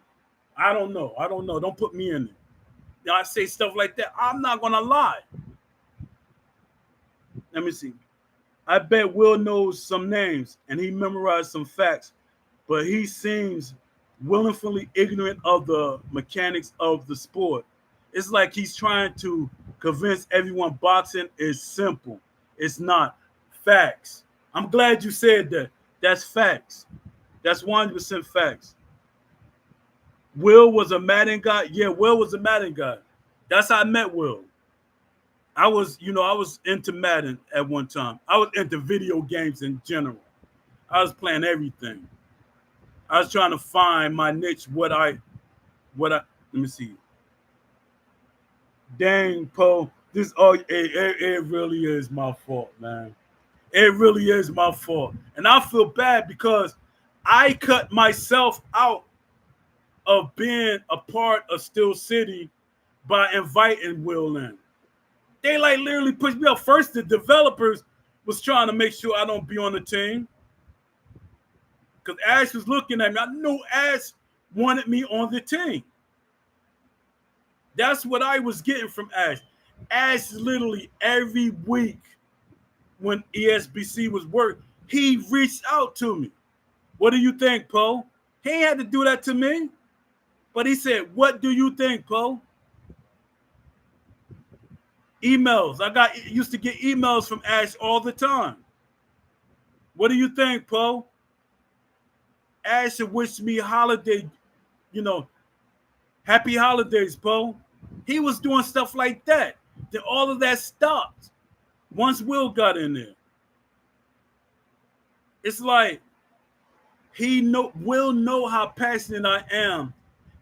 I don't know. Don't put me in it. I say stuff like that. I'm not going to lie. Let me see. I bet Will knows some names and he memorized some facts, but he seems willfully ignorant of the mechanics of the sport. It's like he's trying to convince everyone boxing is simple. It's not. Facts. I'm glad you said that. That's facts. That's 100% facts. Will was a Madden guy. Yeah, Will was a Madden guy. That's how I met Will. I was into Madden at one time. I was into video games in general. I was playing everything. I was trying to find my niche. What I let me see. Dang, Poe, it really is my fault, man. It really is my fault, and I feel bad because I cut myself out of being a part of Steel City by inviting Will in. They like literally pushed me up. First, the developers was trying to make sure I don't be on the team because Ash was looking at me. I knew Ash wanted me on the team. That's what I was getting from Ash. Ash literally every week when ESBC was work, he reached out to me. What do you think, Poe? He ain't had to do that to me. But he said, what do you think, Poe? Emails. Used to get emails from Ash all the time. What do you think, Poe? Ash wished me holiday, you know, happy holidays, Poe. He was doing stuff like that. Then all of that stopped once Will got in there. It's like Will know how passionate I am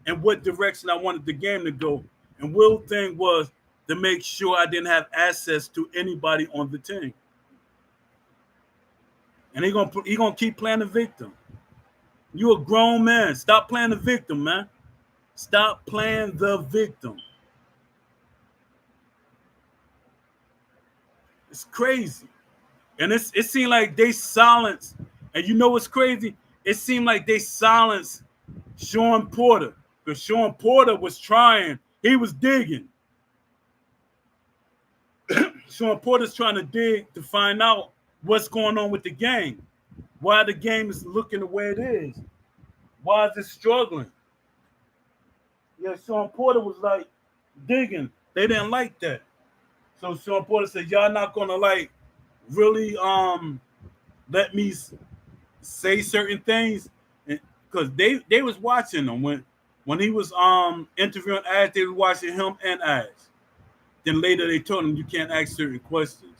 and what direction I wanted the game to go. And Will thing was to make sure I didn't have access to anybody on the team. And he gonna keep playing the victim. You a grown man. Stop playing the victim, man. Stop playing the victim. It's crazy. And it seemed like they silenced. And you know what's crazy? It seemed like they silenced Sean Porter. Because Sean Porter was trying. He was digging. Sean Porter's trying to dig to find out what's going on with the game. Why the game is looking the way it is. Why is it struggling? Yeah, Sean Porter was like digging. They didn't like that. So Sean Porter said, y'all not gonna like really let me say certain things. Because they was watching him when he was interviewing Ash, they was watching him and Ash. Then later they told him you can't ask certain questions.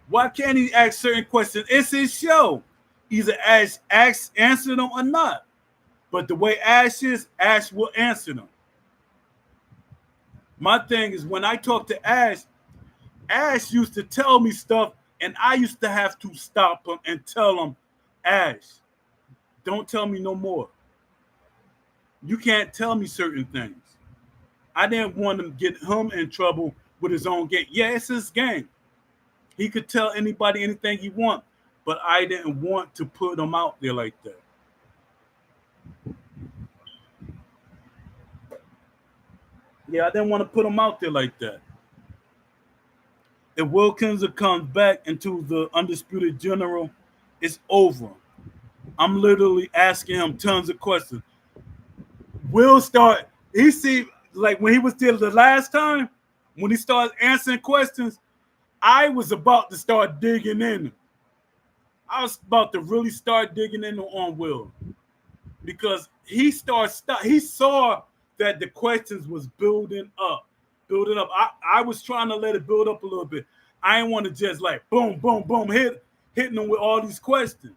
Why can't he ask certain questions? It's his show. Either Ash answer them or not. But the way Ash is, Ash will answer them. My thing is when I talk to Ash, Ash used to tell me stuff, and I used to have to stop him and tell him, Ash, don't tell me no more. You can't tell me certain things. I didn't want to get him in trouble with his own game. Yeah, it's his game. He could tell anybody anything he wants, but I didn't want to put him out there like that. Yeah, I didn't want to put him out there like that. If Wilkins comes back into the Undisputed General, it's over. I'm literally asking him tons of questions. He see, like when he was there the last time, when he started answering questions, I was about to start digging in. I was about to really start digging in on Will. Because he saw that the questions was building up. I was trying to let it build up a little bit. I didn't want to just like boom, boom, boom, hitting him with all these questions.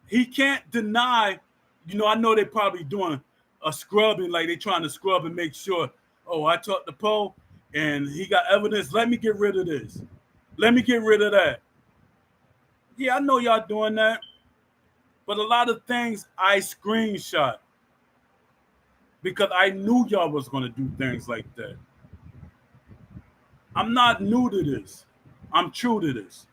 He can't deny, I know they're probably doing a scrubbing, like they're trying to scrub and make sure, oh, I talked to Poe and he got evidence. Let me get rid of this. Let me get rid of that. Yeah, I know y'all doing that. But a lot of things I screenshot because I knew y'all was going to do things like that. I'm not new to this. I'm true to this.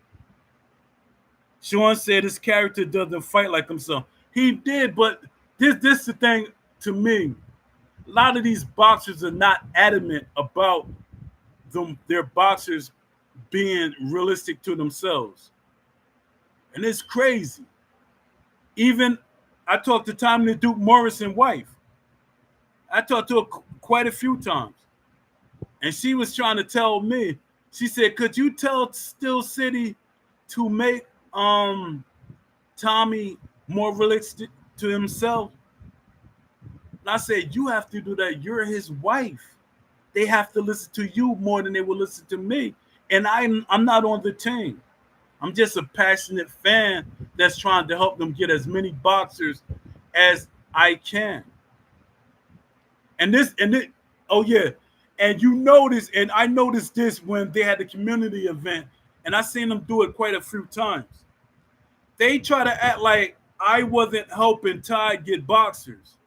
Sean said his character doesn't fight like himself. He did, but this the thing to me. A lot of these boxers are not adamant about their boxers being realistic to themselves. And it's crazy. Even I talked to Tommy the Duke Morrison's wife. I talked to her quite a few times. And she was trying to tell me, she said, could you tell Steel City to make Tommy more realistic to himself. And I said, you have to do that. You're his wife. They have to listen to you more than they will listen to me. And I'm not on the team. I'm just a passionate fan that's trying to help them get as many boxers as I can. Oh yeah, and you notice, and I noticed this when they had the community event, and I seen them do it quite a few times. They try to act like I wasn't helping Ty get boxers,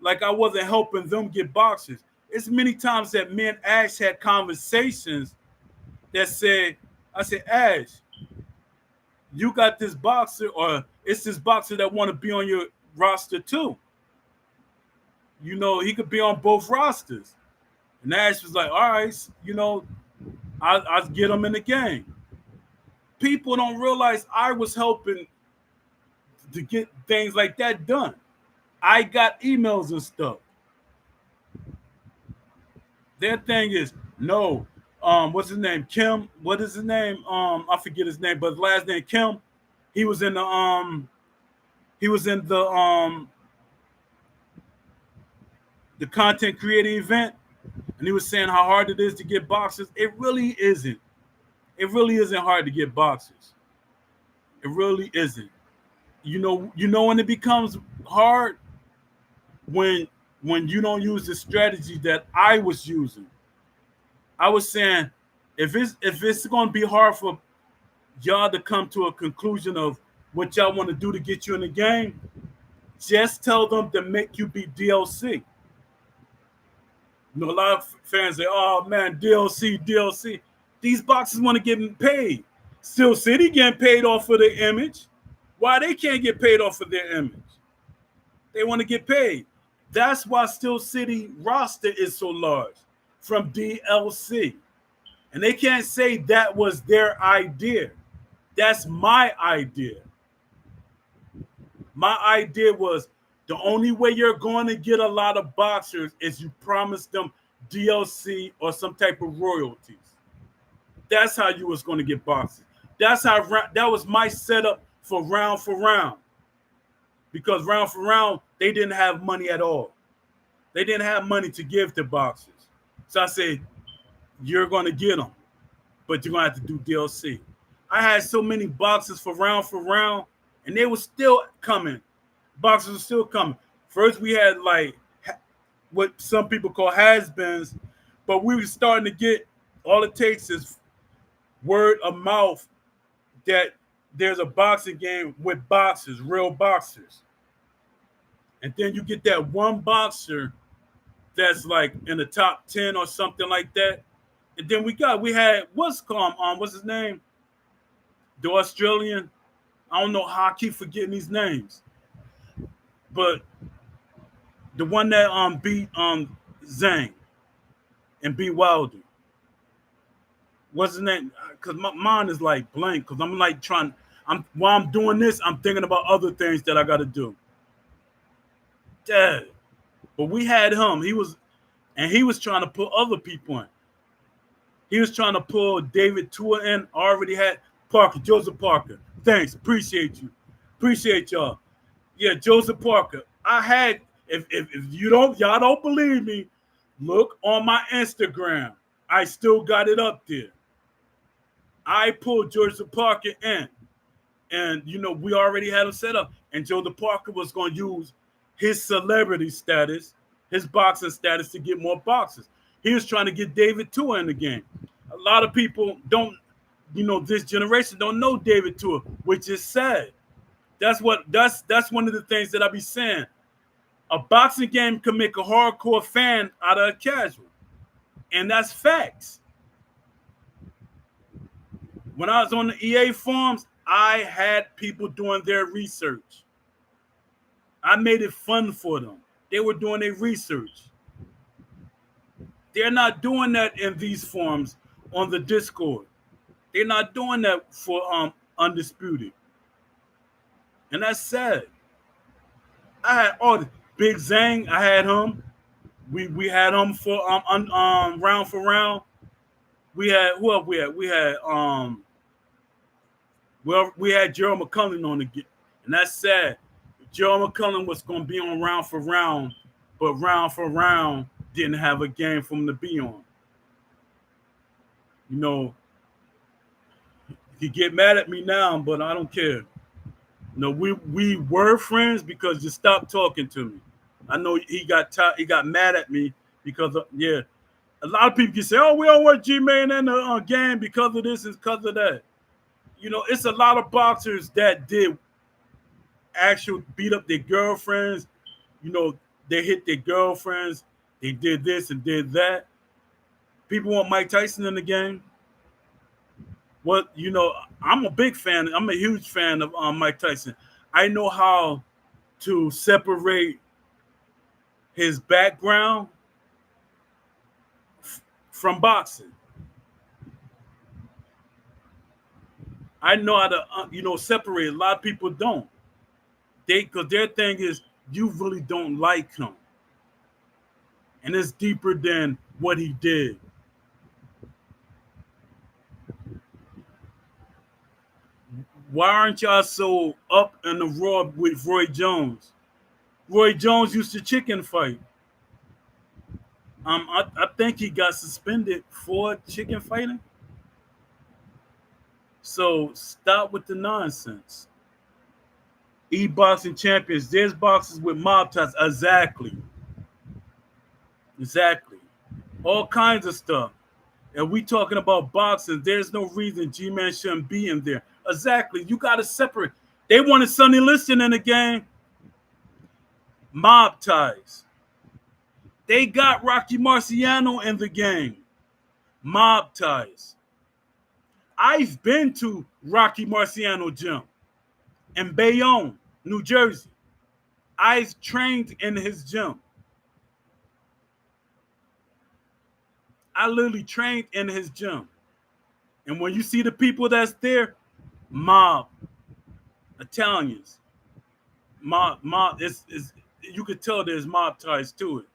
like I wasn't helping them get boxers. It's many times that me and Ash had conversations that said, I said, Ash, you got this boxer, or it's this boxer that want to be on your roster too. You know, he could be on both rosters. And Ash was like, all right, you know, I'll get him in the game. People don't realize I was helping to get things like that done. I got emails and stuff. Their thing is, no, what's his name? Kim. What is his name? I forget his name, but his last name Kim. He was in the content creating event, and he was saying how hard it is to get boxers. It really isn't. It really isn't hard to get boxers. It really isn't. You know when it becomes hard, when you don't use the strategy that I was using. I was saying, if it's going to be hard for y'all to come to a conclusion of what y'all want to do to get you in the game, just tell them to make you be DLC. You know, a lot of fans say, "Oh man, DLC, DLC." These boxers want to get paid. Steel City getting paid off for their image. Why they can't get paid off for their image? They want to get paid. That's why Steel City roster is so large from DLC. And they can't say that was their idea. That's my idea. My idea was the only way you're going to get a lot of boxers is you promise them DLC or some type of royalties. That's how you was going to get boxers. That was my setup for round, because round for round they didn't have money at all. They didn't have money to give to boxers. So I said, you're going to get them, but you're going to have to do DLC. I had so many boxes for round, and they were still coming. Boxers were still coming. First, we had like what some people call has-beens, but we were starting to get, all it takes is word of mouth that there's a boxing game with boxers, real boxers. And then you get that one boxer that's like in the top 10 or something like that. And then we had what's his name? The Australian. I don't know how I keep forgetting these names. But the one that beat Zhang and beat Wilder. What's his name? Because my mind is like blank. Because I'm like while I'm doing this, I'm thinking about other things that I got to do. Dad. But we had him. He was trying to put other people in. He was trying to pull David Tua in. Already had Joseph Parker. Thanks. Appreciate you. Appreciate y'all. Yeah, Joseph Parker. I had, if y'all don't believe me, look on my Instagram. I still got it up there. I pulled Joseph Parker in. And, we already had him set up. And Joseph Parker was going to use his celebrity status, his boxing status, to get more boxers. He was trying to get David Tua in the game. A lot of people don't, this generation don't know David Tua, which is sad. That's one of the things that I be saying. A boxing game can make a hardcore fan out of a casual. And that's facts. When I was on the EA forums, I had people doing their research. I made it fun for them. They were doing their research. They're not doing that in these forums on the Discord. They're not doing that for Undisputed. And that's sad. I had Big Zhang, I had him. We had him for round for round. We had who else we had? We had Gerald McCullum on the game. And that's sad. Joe McCullum was going to be on round for round, but round for round didn't have a game for him to be on. You know, you get mad at me now, but I don't care. No, we were friends because you stopped talking to me. I know he got mad at me because yeah. A lot of people can say, "Oh, we don't want G-Man in the game because of this and because of that." You know, it's a lot of boxers that did actual beat up their girlfriends. You know, they hit their girlfriends. They did this and did that. People want Mike Tyson in the game. What you know, I'm a big fan. I'm a huge fan of Mike Tyson. I know how to separate his background from boxing. I know how to separate. A lot of people don't. Because their thing is you really don't like him, and it's deeper than what he did. Why aren't y'all so up in the raw with Roy Jones? Roy Jones used to chicken fight. I think he got suspended for chicken fighting. So stop with the nonsense. E-boxing champions. There's boxers with mob ties. Exactly. Exactly. All kinds of stuff. And we talking about boxing. There's no reason G-Man shouldn't be in there. Exactly. You got to separate. They wanted Sonny Liston in the game. Mob ties. They got Rocky Marciano in the game. Mob ties. I've been to Rocky Marciano gym in Bayonne, New Jersey. I've trained in his gym. I literally trained in his gym. And when you see the people that's there, mob, Italians, mob, it's you could tell there's mob ties to it.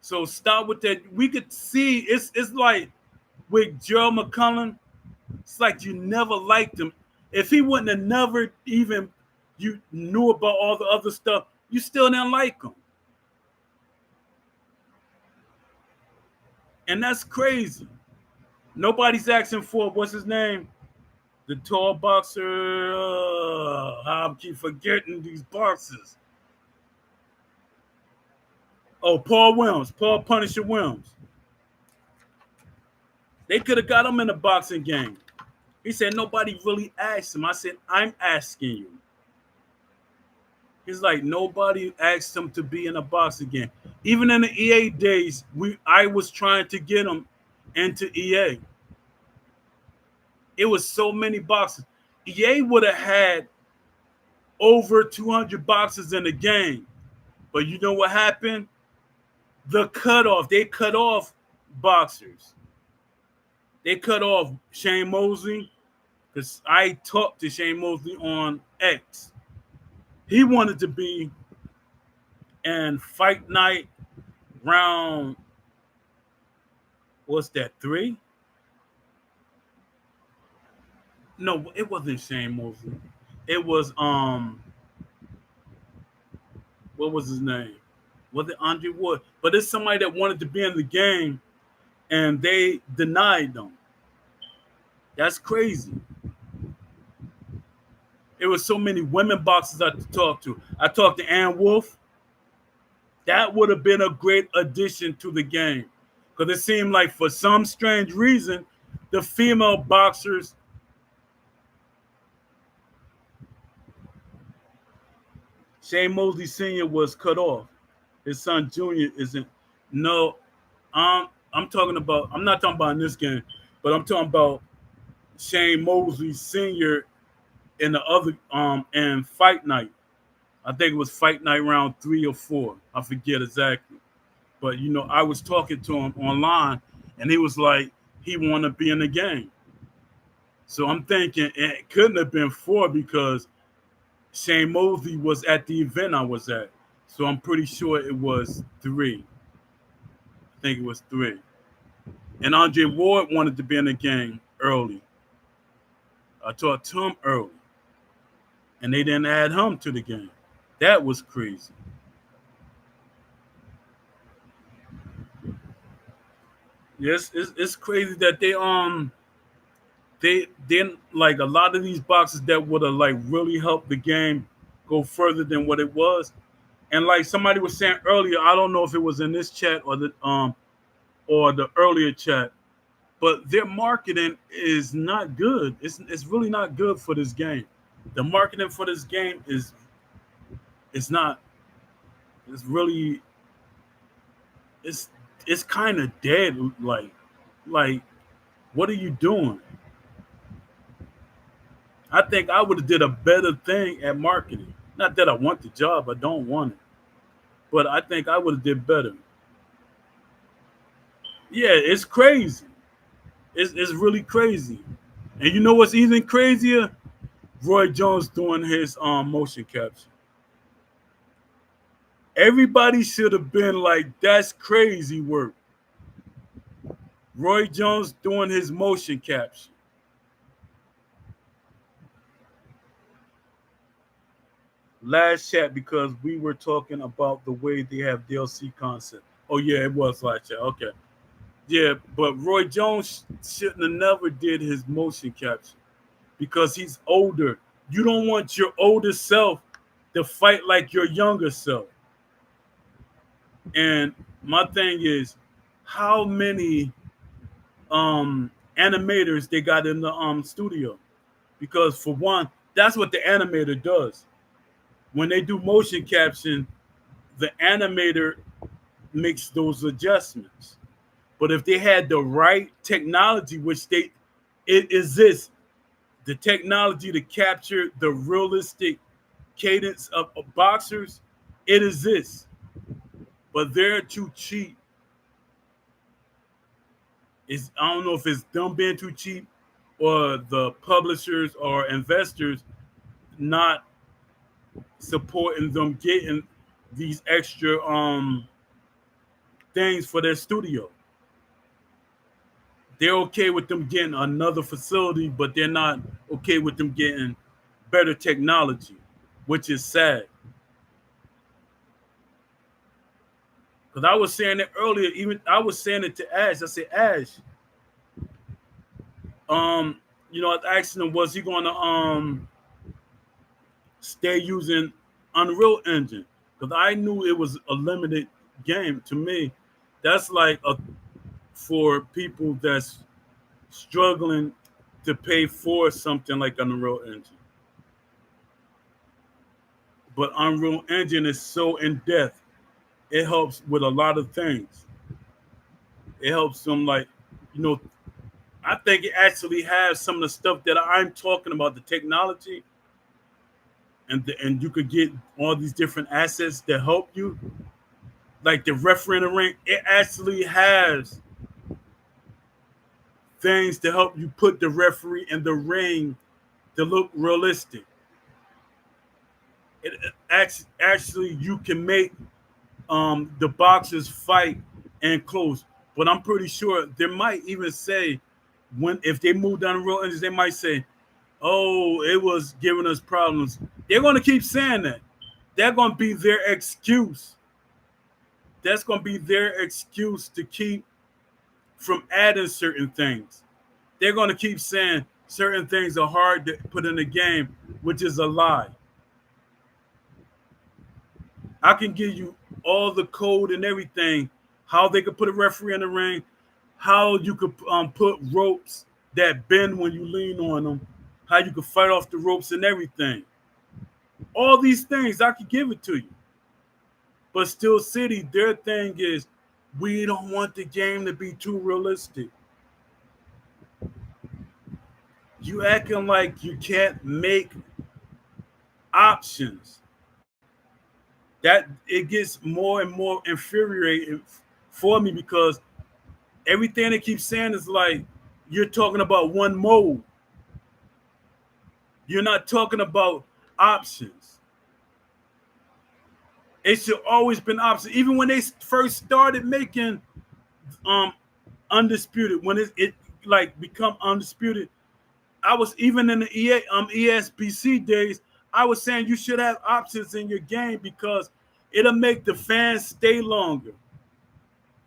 So start with that. We could see it's like with Joe McCullum, it's like you never liked him. If he wouldn't have never even you knew about all the other stuff, you still didn't like him. And that's crazy. Nobody's asking for what's his name? The tall boxer. I keep forgetting these boxers. Oh, Paul Williams, Paul Punisher Williams. They could have got him in a boxing game. He said nobody really asked him. I said, I'm asking you. He's like, nobody asked him to be in a boxing game. Even in the EA days, I was trying to get him into EA. It was so many boxes. EA would have had over 200 boxes in the game. But you know what happened? The cutoff. They cut off boxers. They cut off Shane Mosley because I talked to Shane Mosley on X. He wanted to be in Fight Night round, what's that, 3? No, it wasn't Shane Mosley. It was what was his name? Was it Andre Wood? But it's somebody that wanted to be in the game and they denied them. That's crazy. It was so many women boxers I could talk to. I talked to Ann Wolf. That would have been a great addition to the game. Because it seemed like for some strange reason, the female boxers Shane Mosley Sr. was cut off. His son Junior isn't. No, I'm talking about. I'm not talking about in this game, but I'm talking about Shane Mosley Sr. in the other and Fight Night. I think it was Fight Night round 3 or 4. I forget exactly. But I was talking to him online, and he was like, he wanted to be in the game. So I'm thinking it couldn't have been 4 because Shane Mosley was at the event I was at. So I'm pretty sure it was 3. I think it was 3. And Andre Ward wanted to be in the game early. I talked to him early. and they didn't add him to the game. That was crazy. Yes, it's crazy that they didn't like a lot of these boxes that would have like really helped the game go further than what it was. And like somebody was saying earlier, I don't know if it was in this chat or the earlier chat, but their marketing is not good. It's really not good for this game. The marketing for this game is it's not it's really it's it's kind of dead. Like what are you doing? I think I would have did a better thing at marketing. Not that I want the job, I don't want it, but I think I would have did better. Yeah, it's crazy. It's really crazy. And you know what's even crazier? Roy Jones doing his motion capture. Everybody should have been like, that's crazy work. Roy Jones doing his motion capture. Last chat because we were talking about the way they have DLC concept. Oh yeah, it was last chat. Okay. Yeah, but Roy Jones shouldn't have never did his motion capture because he's older. You don't want your older self to fight like your younger self. And my thing is, how many animators they got in the studio? Because for one, that's what the animator does. When they do motion caption, the animator makes those adjustments. But if they had the right technology, which it exists, the technology to capture the realistic cadence of boxers, it exists. But they're too cheap. I don't know if it's them being too cheap or the publishers or investors not supporting them getting these extra things for their studio. They're okay with them getting another facility, but they're not okay with them getting better technology, which is sad. Because I was saying it earlier, even I was saying it to Ash. I said, Ash, um, I was asking him, was he gonna stay using Unreal Engine? Because I knew it was a limited game. To me, that's like for people that's struggling to pay for something like Unreal Engine. But Unreal Engine is so in depth. It helps with a lot of things. It helps them like, you know, I think it actually has some of the stuff that I'm talking about, the technology, and you could get all these different assets that help you, like the referee in the ring. It actually has things to help you put the referee in the ring to look realistic. Actually you can make the boxers fight and close. But I'm pretty sure they might even say when if they move down the road, they might say, "Oh, it was giving us problems." They're going to keep saying that. They're going to be their excuse. That's going to be their excuse to keep from adding certain things. They're going to keep saying certain things are hard to put in the game, which is a lie. I can give you all the code and everything, how they could put a referee in the ring, how you could put ropes that bend when you lean on them, how you could fight off the ropes and everything. All these things, I could give it to you. But Steel City, their thing is, we don't want the game to be too realistic. You acting like you can't make options. That it gets more and more infuriating for me because everything they keep saying is like you're talking about one mode. You're not talking about options. It should always been options. Even when they first started making um undisputed, when it like become undisputed, I was even in the ESPC days. I was saying you should have options in your game because it'll make the fans stay longer.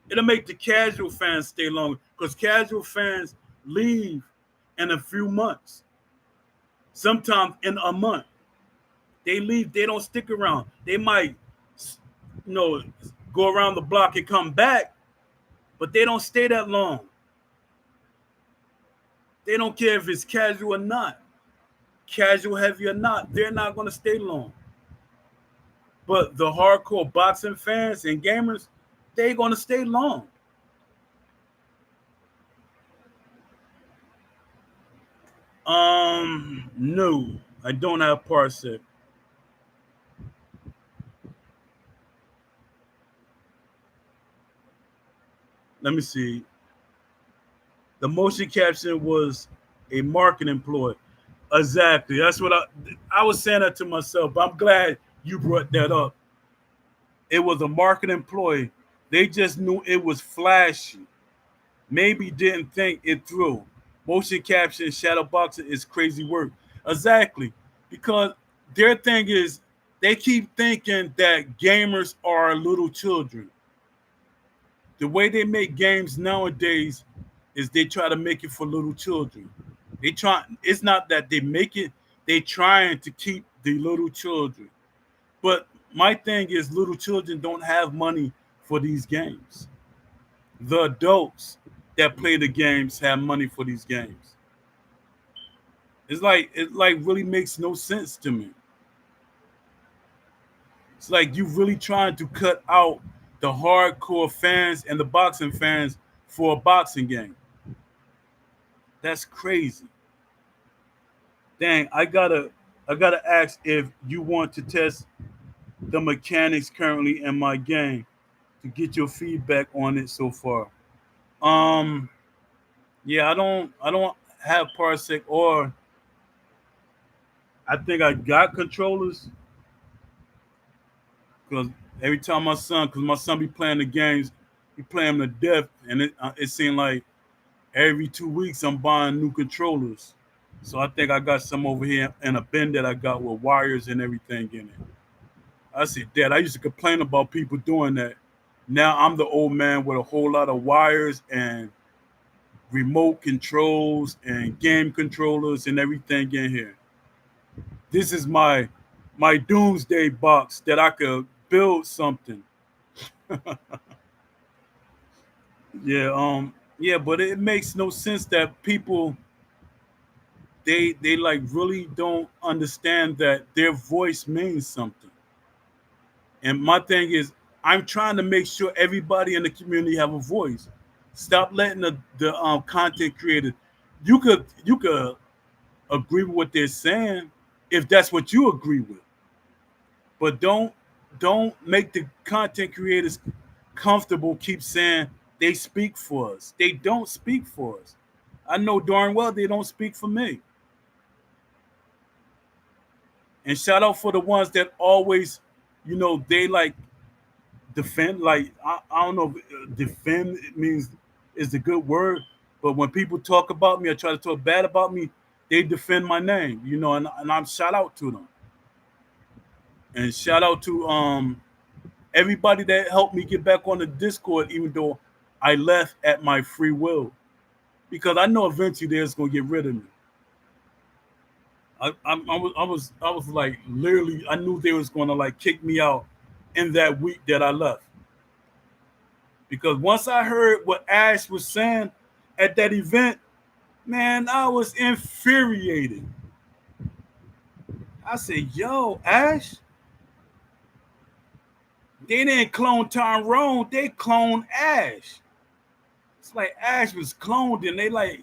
It'll make the casual fans stay longer because casual fans leave in a few months, sometimes in a month. They leave, they don't stick around. They might, you know, go around the block and come back, but they don't stay that long. They don't care if it's casual or not, casual heavy or not. They're not going to stay long. But the hardcore boxing fans and gamers, they're going to stay long. No, I don't have Parsec. Let me see. The motion capture was a marketing ploy. Exactly. That's what I was saying that to myself. But I'm glad you brought that up. It was a marketing ploy. They just knew it was flashy. Maybe didn't think it through. Motion capture and shadow boxing is crazy work. Exactly. Because their thing is they keep thinking that gamers are little children. The way they make games nowadays is they try to make it for little children. They try it's not that they make it, they trying to keep the little children. But my thing is little children don't have money for these games. The adults that play the games have money for these games. It really makes no sense to me. It's like you really trying to cut out the hardcore fans and the boxing fans for a boxing game. That's crazy. Dang, I gotta ask if you want to test the mechanics currently in my game to get your feedback on it so far. Um, yeah, I don't have Parsec or I think I got controllers because every time because my son be playing the games, he playing them to death, and it seemed like every 2 weeks I'm buying new controllers. So I think I got some over here in a bin that I got with wires and everything in it. I said, Dad, I used to complain about people doing that. Now I'm the old man with a whole lot of wires and remote controls and game controllers and everything in here. This is my doomsday box that I could build something. Yeah, but it makes no sense that people they like really don't understand that their voice means something. And my thing is, I'm trying to make sure everybody in the community have a voice. Stop letting the content creators. You could agree with what they're saying if that's what you agree with, but don't make the content creators comfortable. Keep saying they speak for us. They don't speak for us. I know darn well they don't speak for me. And shout out for the ones that always, they like defend. Like I don't know, if defend it means is the good word, but when people talk about me or try to talk bad about me, they defend my name. And I'm shout out to them, and shout out to everybody that helped me get back on the Discord, even though I left at my free will, because I know eventually they're just gonna get rid of me. I was like literally I knew they was gonna like kick me out in that week that I left. Because once I heard what Ash was saying at that event, man, I was infuriated. I said, yo, Ash, they didn't clone Tyrone, they cloned Ash. It's like Ash was cloned and they like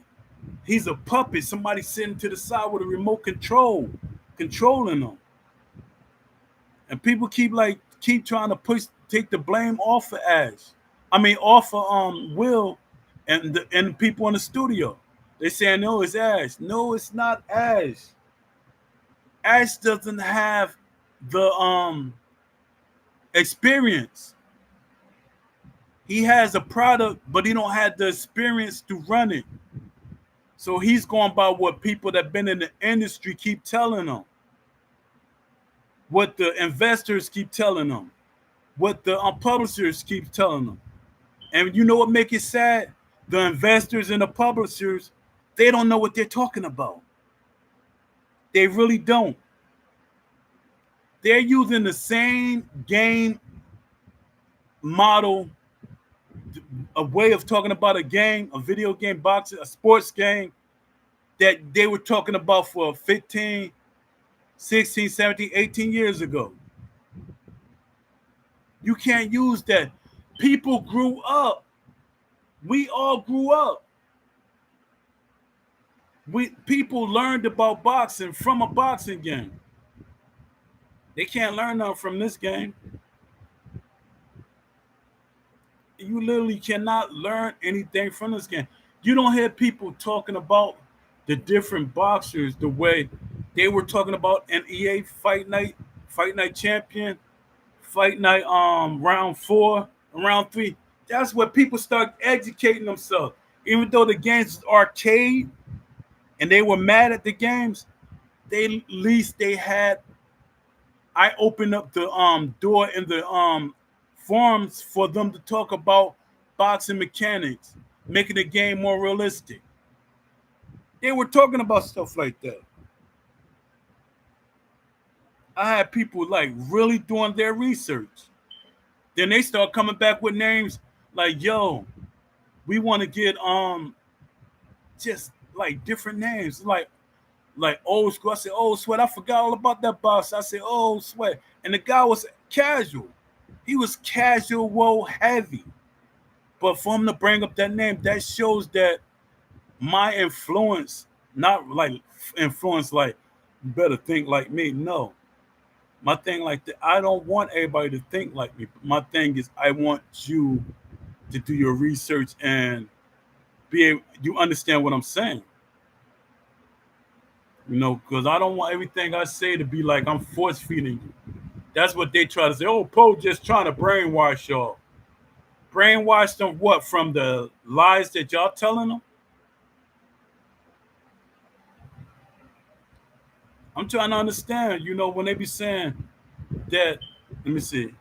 he's a puppet, somebody sitting to the side with a remote control, controlling him. And people keep trying to take the blame off of Ash. I mean off of Will and the people in the studio. They saying no, it's Ash. No, it's not Ash. Ash doesn't have the experience. He has a product, but he don't have the experience to run it. So he's going by what people that been in the industry keep telling him. what the investors keep telling them, what the publishers keep telling them. And you know what make it sad? The investors and the publishers, they don't know what they're talking about. They really don't. They're using the same game model, a way of talking about a game, a video game, boxing, a sports game that they were talking about for 15, 16, 17, 18 years ago. You can't use that. People grew up. We all grew up. We people learned about boxing from a boxing game. They can't learn nothing from this game. You literally cannot learn anything from this game. You don't hear people talking about the different boxers the way they were talking about an EA Fight Night Champion, Fight Night round 4, round 3. That's where people start educating themselves. Even though the games is arcade and they were mad at the games, they at least they had I opened up the door in the forums for them to talk about boxing mechanics, making the game more realistic. They were talking about stuff like that. I had people like really doing their research. Then they start coming back with names like, "Yo, we want to get just like different names, like old school." I said, "Old Sweat." I forgot all about that box. I said, "Old Sweat," and the guy was casual. He was casual heavy. But for him to bring up that name, that shows that my influence, not like influence like you better think like me. No. My thing like that, I don't want everybody to think like me. My thing is I want you to do your research and be able you understand what I'm saying. Because I don't want everything I say to be like I'm force feeding you. That's what they try to say. Oh, Poe just trying to brainwash y'all. Brainwash them what? From the lies that y'all telling them? I'm trying to understand, when they be saying that, let me see,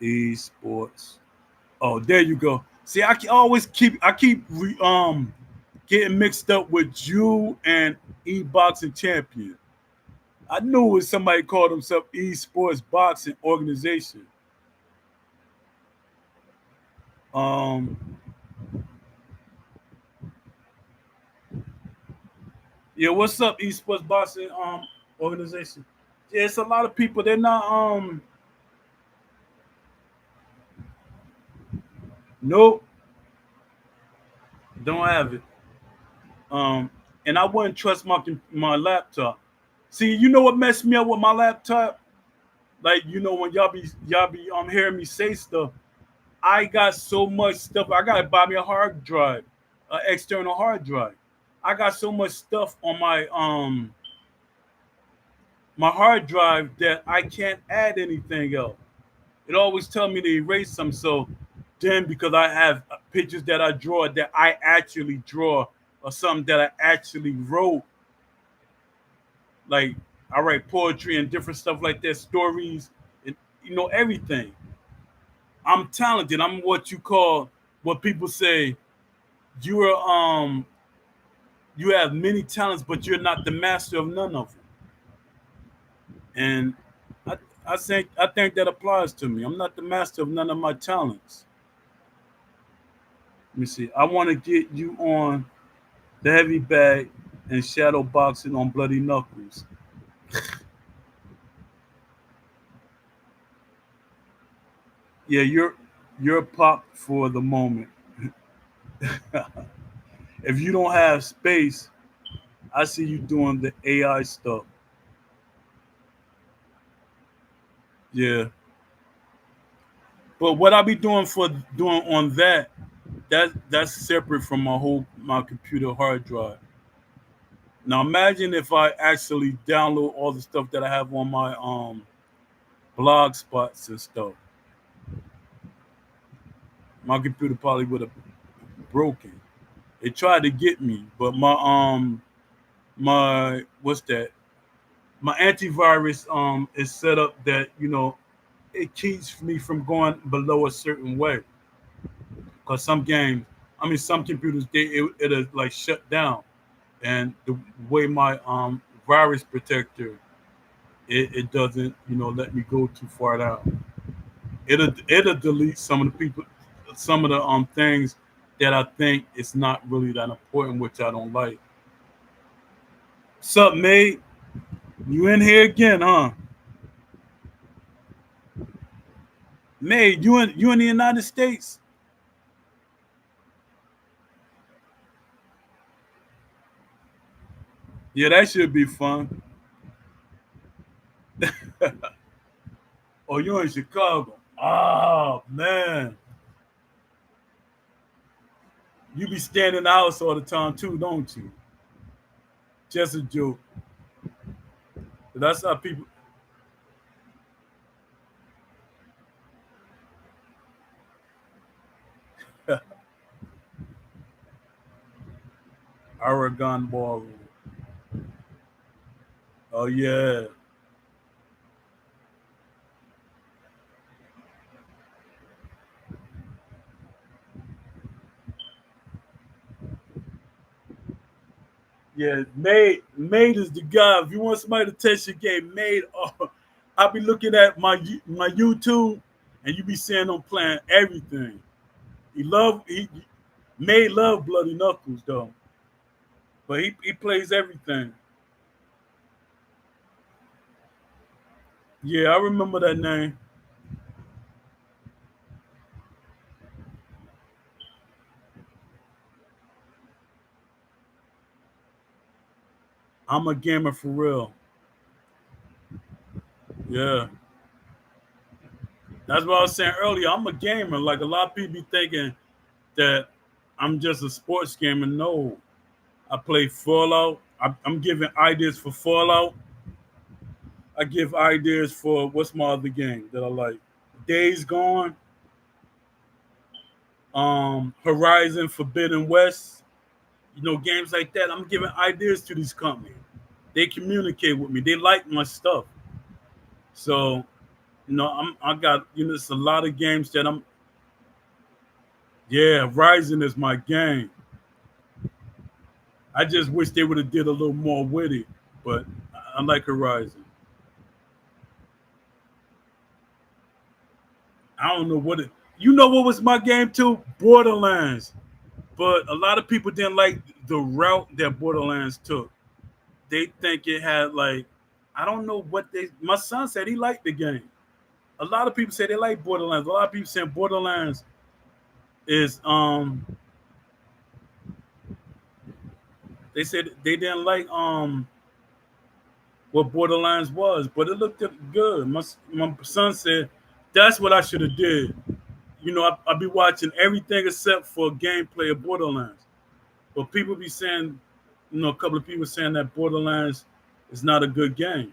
esports. Oh, there you go. See, I keep getting mixed up with you and e-boxing champion. I knew it was somebody called himself esports boxing organization. Um, yeah, what's up, esports boxing organization? Yeah, it's a lot of people. They're not nope, don't have it. Um, and I wouldn't trust my laptop. See, you know what messed me up with my laptop? Like, when y'all be hearing me say stuff, I got so much stuff. I gotta buy me a hard drive, an external hard drive. I got so much stuff on my hard drive that I can't add anything else. It always tell me to erase some. So then, because I have pictures that I draw that I actually draw, or something that I actually wrote, like I write poetry and different stuff like that, stories, and everything. I'm talented. I'm what people say. You're you have many talents, but you're not the master of none of them. And I I think that applies to me. I'm not the master of none of my talents. Let me see. I want to get you on the heavy bag and shadow boxing on bloody knuckles. Yeah, you're popped for the moment. If you don't have space, I see you doing the AI stuff. Yeah. But what I be doing for doing on that's separate from my computer hard drive. Now imagine if I actually download all the stuff that I have on my blog spots and stuff. My computer probably would have broken. It tried to get me, but my what's that? my antivirus is set up that it keeps me from going below a certain way. Because some games, I mean, some computers it'll like shut down, and the way my virus protector it doesn't let me go too far down. It'll delete some of the people, some of the things that I think it's not really that important, which I don't like. Sup, mate? You in here again, huh? Mate, you in the United States? Yeah, that should be fun. Oh, you in Chicago? Oh man, you be staying in the house all the time too, don't you? Just a joke. That's how people. Aragon Ballroom. Oh yeah, yeah. Made is the guy. If you want somebody to test your game, made. Oh, I be looking at my YouTube, and you be seeing them playing everything. He made love bloody knuckles though, but he plays everything. Yeah, I remember that name. I'm a gamer for real. Yeah, that's what I was saying earlier. I'm a gamer. Like a lot of people be thinking that I'm just a sports gamer. No, I play Fallout. I'm giving ideas for Fallout. I give ideas for what's my other game that I like. Days Gone, Horizon Forbidden West. Games like that. I'm giving ideas to these companies. They communicate with me. They like my stuff. So I got it's a lot of games that I'm. Yeah, Horizon is my game. I just wish they would have did a little more with it, but I like Horizon. I don't know what it. What was my game too? Borderlands. But a lot of people didn't like the route that Borderlands took. They think it had like I don't know what they. My son said he liked the game. A lot of people say they like Borderlands. A lot of people saying Borderlands is they said they didn't like what Borderlands was, but it looked good. My son said that's what I should have did. I be watching everything except for gameplay of Borderlands. But people be saying, a couple of people saying that Borderlands is not a good game.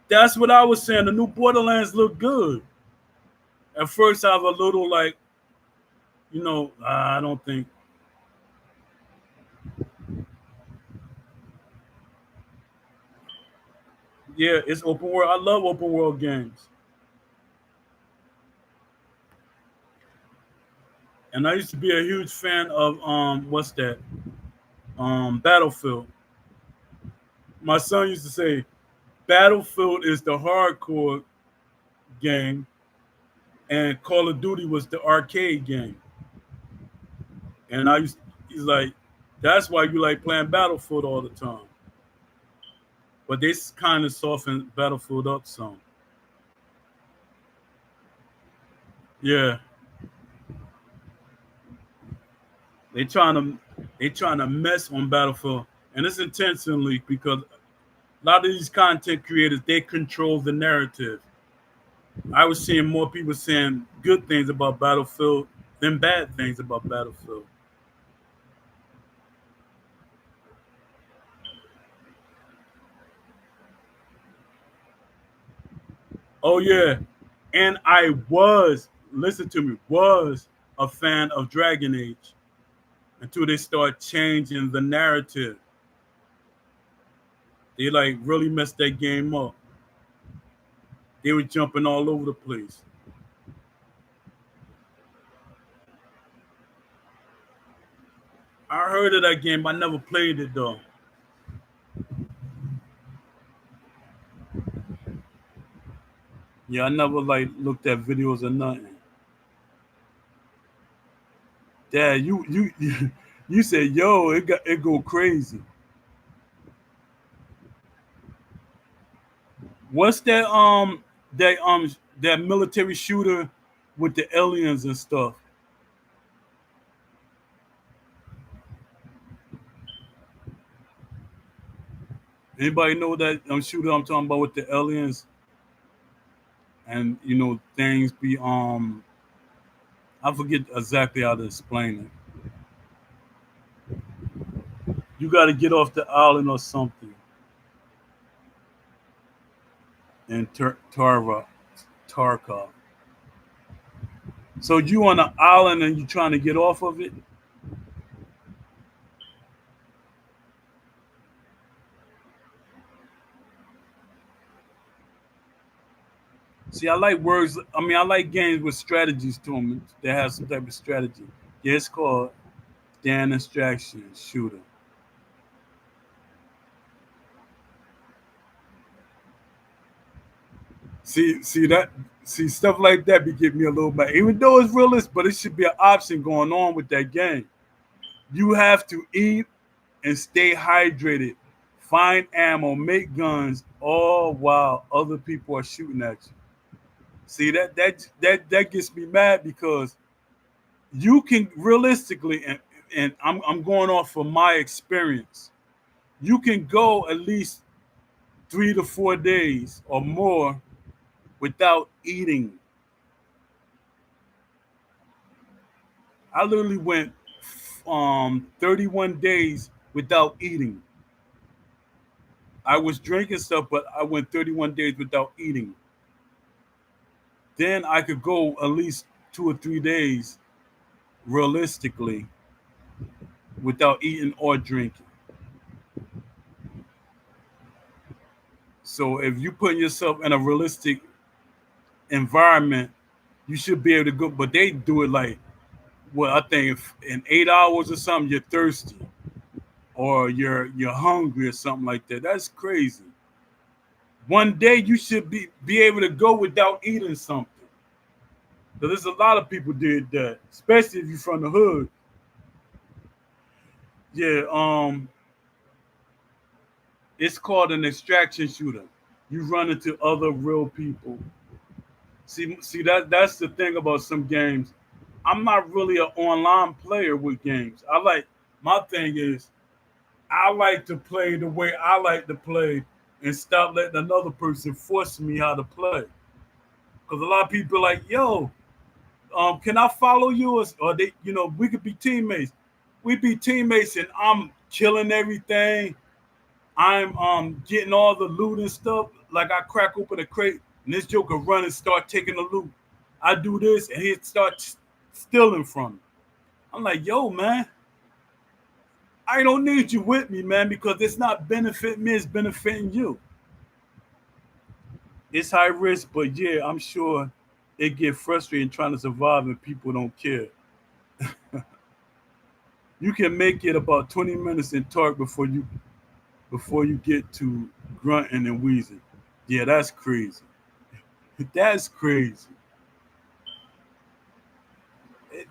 That's what I was saying. The new Borderlands look good. At first, I was a little like, I don't think. Yeah, it's open world. I love open world games, and I used to be a huge fan of what's that? Battlefield. My son used to say, Battlefield is the hardcore game, and Call of Duty was the arcade game. And he's like, that's why you like playing Battlefield all the time. But they kind of softened Battlefield up some. Yeah, they trying to they trying to mess on Battlefield, and it's intentionally because a lot of these content creators they control the narrative. I was seeing more people saying good things about Battlefield than bad things about Battlefield. Oh yeah, and I was listen to me was a fan of Dragon Age. until they start changing the narrative. They like really messed that game up. They were jumping all over the place. I heard of that game. I never played it though. Yeah, I never like looked at videos or nothing. Dad, you said yo, it go crazy. What's that military shooter with the aliens and stuff? Anybody know that shooter I'm talking about with the aliens and things be I forget exactly how to explain it. You got to get off the island or something in Tarkov. So you on an island and you trying to get off of it? See, I like words. I mean, I like games with strategies to them that have some type of strategy. Yeah, it's called Dan Extraction Shooter. See that. See stuff like that be getting me a little mad. Even though it's realistic, but it should be an option going on with that game. You have to eat and stay hydrated, find ammo, make guns, all while other people are shooting at you. See that gets me mad because you can realistically, and I'm going off of my experience. You can go at least 3 to 4 days or more without eating. I literally went 31 days without eating. I was drinking stuff, but I went 31 days without eating. Then I could go at least 2 or 3 days realistically without eating or drinking. So if you put yourself in a realistic environment, you should be able to go. But they do it like, well, I think if in 8 hours or something, you're thirsty or you're hungry or something like that. That's crazy. One day you should be able to go without eating something. So there's a lot of people did that, especially if you're from the hood. Yeah, it's called an extraction shooter. You run into other real people. See that's the thing about some games. I'm not really an online player with games. I like my thing is I like to play the way I like to play and stop letting another person force me how to play. Because a lot of people are like, yo, can I follow you? Or they, we could be teammates. We be teammates and I'm killing everything. I'm getting all the loot and stuff. Like I crack open a crate and this joker run and start taking the loot. I do this and he starts stealing from me. I'm like, yo, man, I don't need you with me, man, because it's not benefiting me, it's benefiting you. It's high risk, but yeah, I'm sure it get frustrating trying to survive and people don't care. You can make it about 20 minutes in talk before you get to grunting and wheezing. Yeah, that's crazy. That's crazy.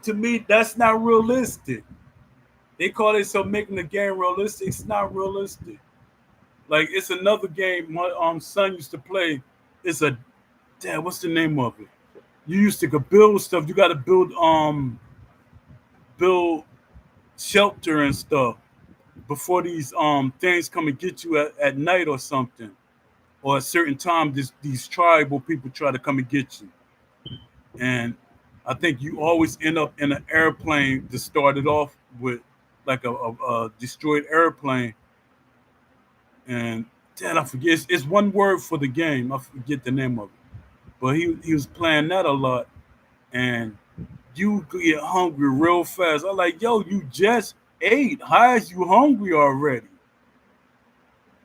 To me, that's not realistic. They call it so making the game realistic. It's not realistic. Like it's another game my son used to play. It's a damn. What's the name of it? You used to go build stuff. You got to build shelter and stuff before these things come and get you at night or something, or a certain time. These tribal people try to come and get you, and I think you always end up in an airplane to start it off with, like a destroyed airplane. And damn, I forget. It's one word for the game. I forget the name of it. But he was playing that a lot, and you get hungry real fast. I'm like, yo, you just ate. How is you hungry already?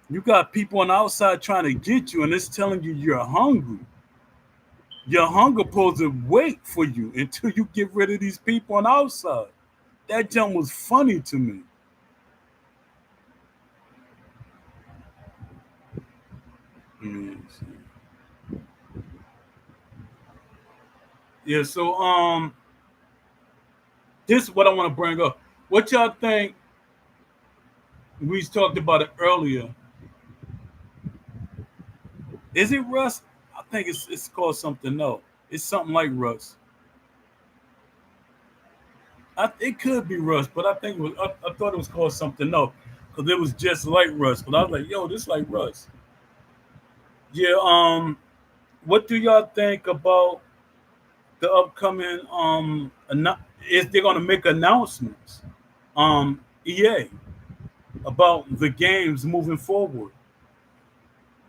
You got people on the outside trying to get you, and it's telling you you're hungry. Your hunger supposed to wait for you until you get rid of these people on the outside. That jump was funny to me. Mm. Yeah, so this is what I want to bring up. What y'all think? We talked about it earlier. Is it Rust? I think it's called something else. It's something like Rust. It could be Rust, but I think I thought it was called something else because it was just like Rust. But I was like, yo, this like Rust. Yeah. What do y'all think about the upcoming? Is they're gonna make announcements? EA about the games moving forward.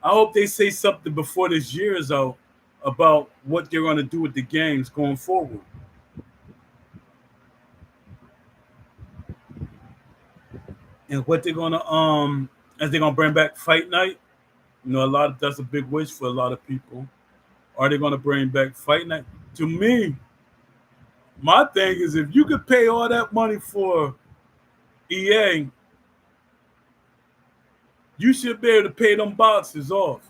I hope they say something before this year is out about what they're gonna do with the games going forward. And what they're gonna as they're gonna bring back Fight Night. You know, a lot of that's a big wish for a lot of people. Are they gonna bring back Fight Night? To me, my thing is if you could pay all that money for EA, you should be able to pay them boxes off.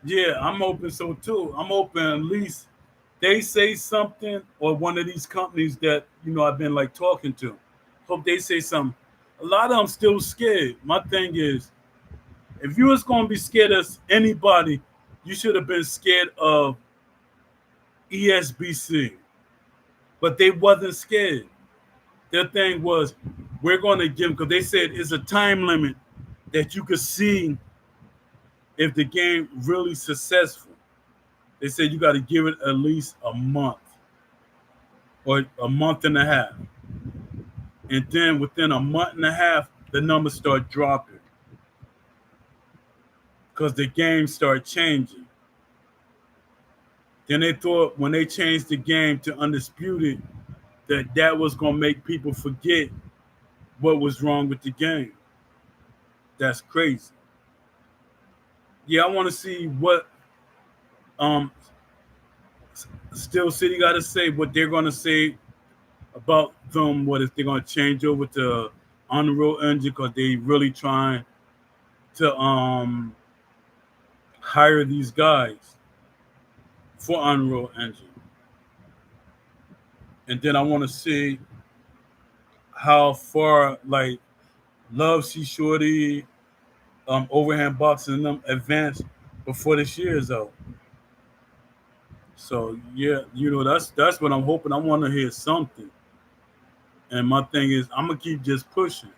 Yeah, I'm hoping so too. I'm hoping at least they say something or one of these companies that I've been like talking to. Hope they say something. A lot of them still scared. My thing is if you was gonna be scared of anybody, you should have been scared of ESBC. But they wasn't scared. Their thing was, we're gonna give because they said it's a time limit that you could see if the game really successful. They said you got to give it at least a month or a month and a half, and then within a month and a half, the numbers start dropping because the game start changing. Then they thought when they changed the game to undisputed that was gonna make people forget what was wrong with the game. That's crazy. Yeah, I want to see what um Still City got to say, what they're gonna say about them. What if they're gonna change over to Unreal Engine because they really trying to hire these guys for Unreal Engine. And then I want to see how far like Love C Shorty, Overhand Boxing and them advance before this year is out. So yeah, that's what I'm hoping. I want to hear something. And my thing is I'm gonna keep just pushing.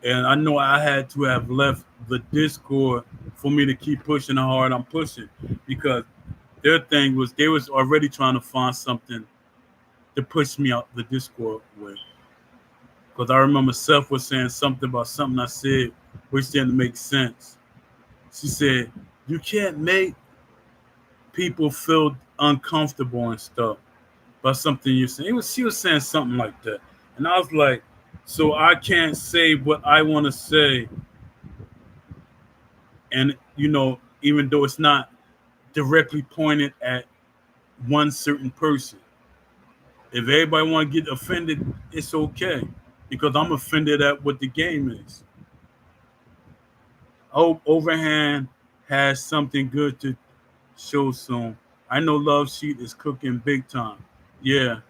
And I know I had to have left the Discord for me to keep pushing how hard I'm pushing because their thing was they was already trying to find something to push me out the Discord with. Because I remember Seth was saying something about something I said which didn't make sense. She said, you can't make people feel uncomfortable and stuff by something you say. She was saying something like that. And I was like, so I can't say what I want to say. And, even though it's not directly pointed at one certain person. If everybody want to get offended, it's okay. Because I'm offended at what the game is. I hope Overhand has something good to show soon. I know Love Sheet is cooking big time. Yeah.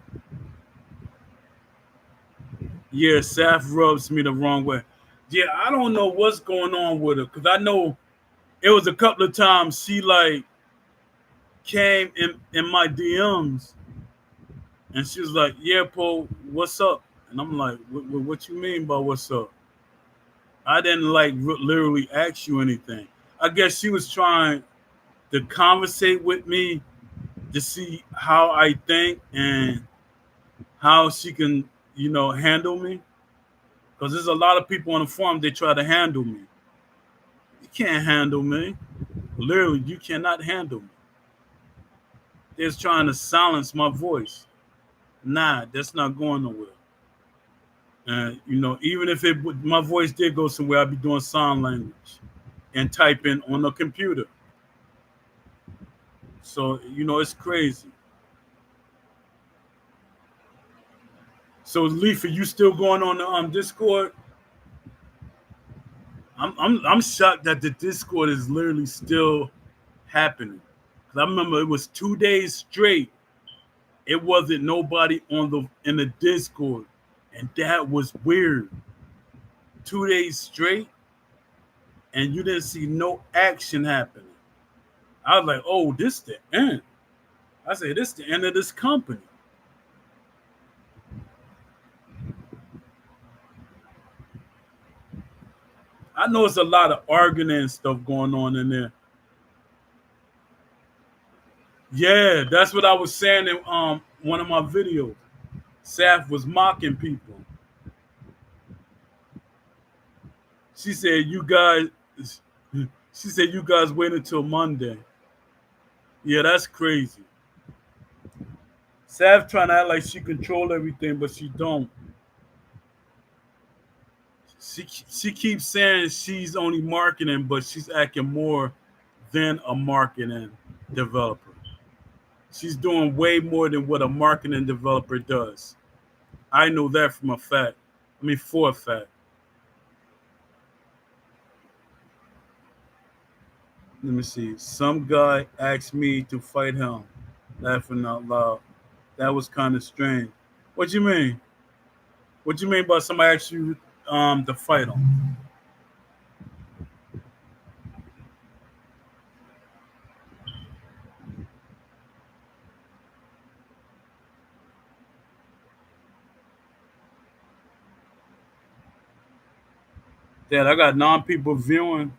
Yeah, Saf rubs me the wrong way. Yeah, I don't know what's going on with her. Because I know it was a couple of times she like came in my DMs and she was like, yeah, Paul, what's up? And I'm like, what you mean by what's up? I didn't like literally ask you anything. I guess she was trying to conversate with me to see how I think and how she can, handle me. Because there's a lot of people on the forum they try to handle me. You can't handle me. Literally, you cannot handle me. They're trying to silence my voice. Nah, that's not going nowhere. And even if my voice did go somewhere, I'd be doing sign language and typing on the computer. So it's crazy. So Leaf, are you still going on the Discord? I'm shocked that the Discord is literally still happening. 'Cause I remember it was 2 days straight. It wasn't nobody in the Discord, and that was weird. 2 days straight, and you didn't see no action happening. I was like, oh, this the end. I said, this the end of this company. I know it's a lot of arguing and stuff going on in there. Yeah, that's what I was saying in one of my videos. Saf was mocking people. She said, "You guys," she said, "You guys wait until Monday." Yeah, that's crazy. Saf trying to act like she control everything, but she don't. She keeps saying she's only marketing, but she's acting more than a marketing developer. She's doing way more than what a marketing developer does. I know that from a fact. I mean, for a fact. Let me see. Some guy asked me to fight him, laughing out loud. That was kind of strange. What you mean? What you mean by somebody asked you to fight him? Dad, I got 9 people viewing,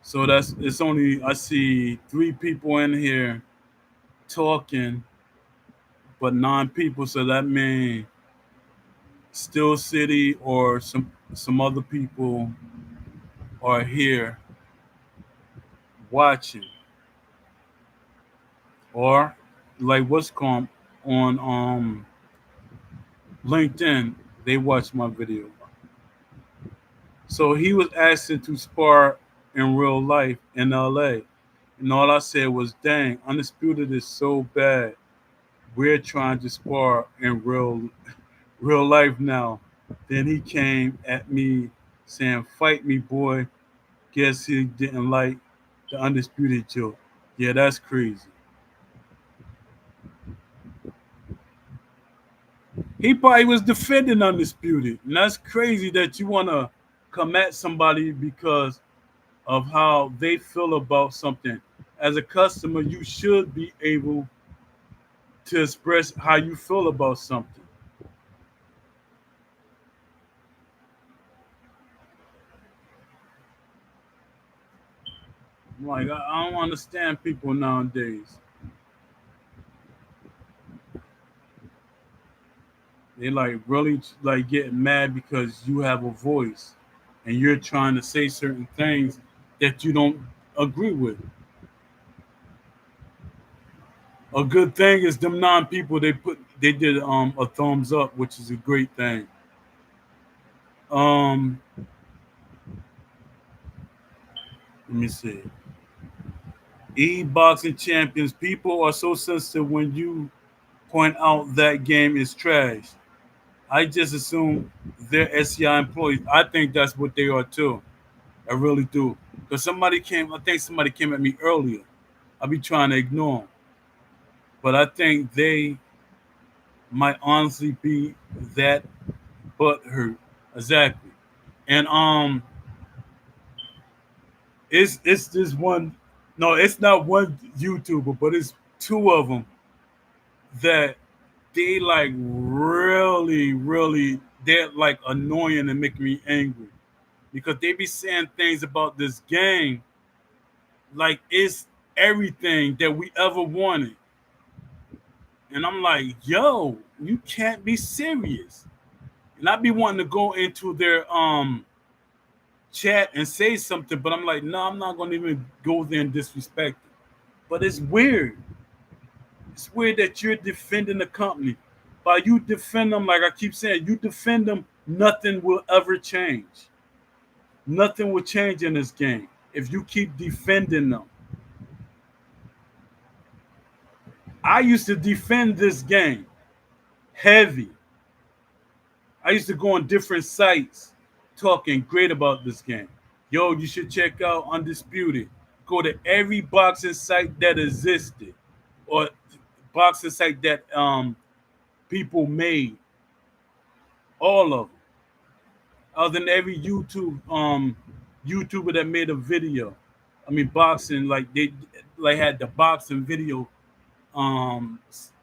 so it's only I see 3 people in here talking, but 9 people. So that means Still City or some other people are here watching, or like what's called on LinkedIn, they watch my video. So he was asking to spar in real life in LA. And all I said was, dang, Undisputed is so bad. We're trying to spar in real life now. Then he came at me saying, fight me, boy. Guess he didn't like the Undisputed joke. Yeah, that's crazy. He probably was defending Undisputed. And that's crazy that you want to come at somebody because of how they feel about something. As a customer, you should be able to express how you feel about something. Like I don't understand people nowadays. They like really like getting mad because you have a voice and you're trying to say certain things that you don't agree with. A good thing is them 9 people they did a thumbs up, which is a great thing. Um, let me see. E-boxing champions. People are so sensitive when you point out that game is trash. I just assume they're SCI employees. I think that's what they are too. I really do. Because I think somebody came at me earlier. I'll be trying to ignore them. But I think they might honestly be that butthurt. Exactly. And it's this one. No, it's not one YouTuber, but it's 2 of them that they like really they're like annoying and making me angry because they be saying things about this game like it's everything that we ever wanted. And I'm like, yo, you can't be serious. And I be wanting to go into their chat and say something, but I'm like, no, I'm not gonna even go there and disrespect it. But it's weird. It's weird that you're defending the company. By you defend them, like I keep saying, you defend them, nothing will ever change. Nothing will change in this game if you keep defending them. I used to defend this game heavy. I used to go on different sites talking great about this game. Yo, you should check out Undisputed. Go to every boxing site that existed or boxing site that people made, all of them. Other than every YouTuber that made a video. I mean boxing, like they like had the boxing video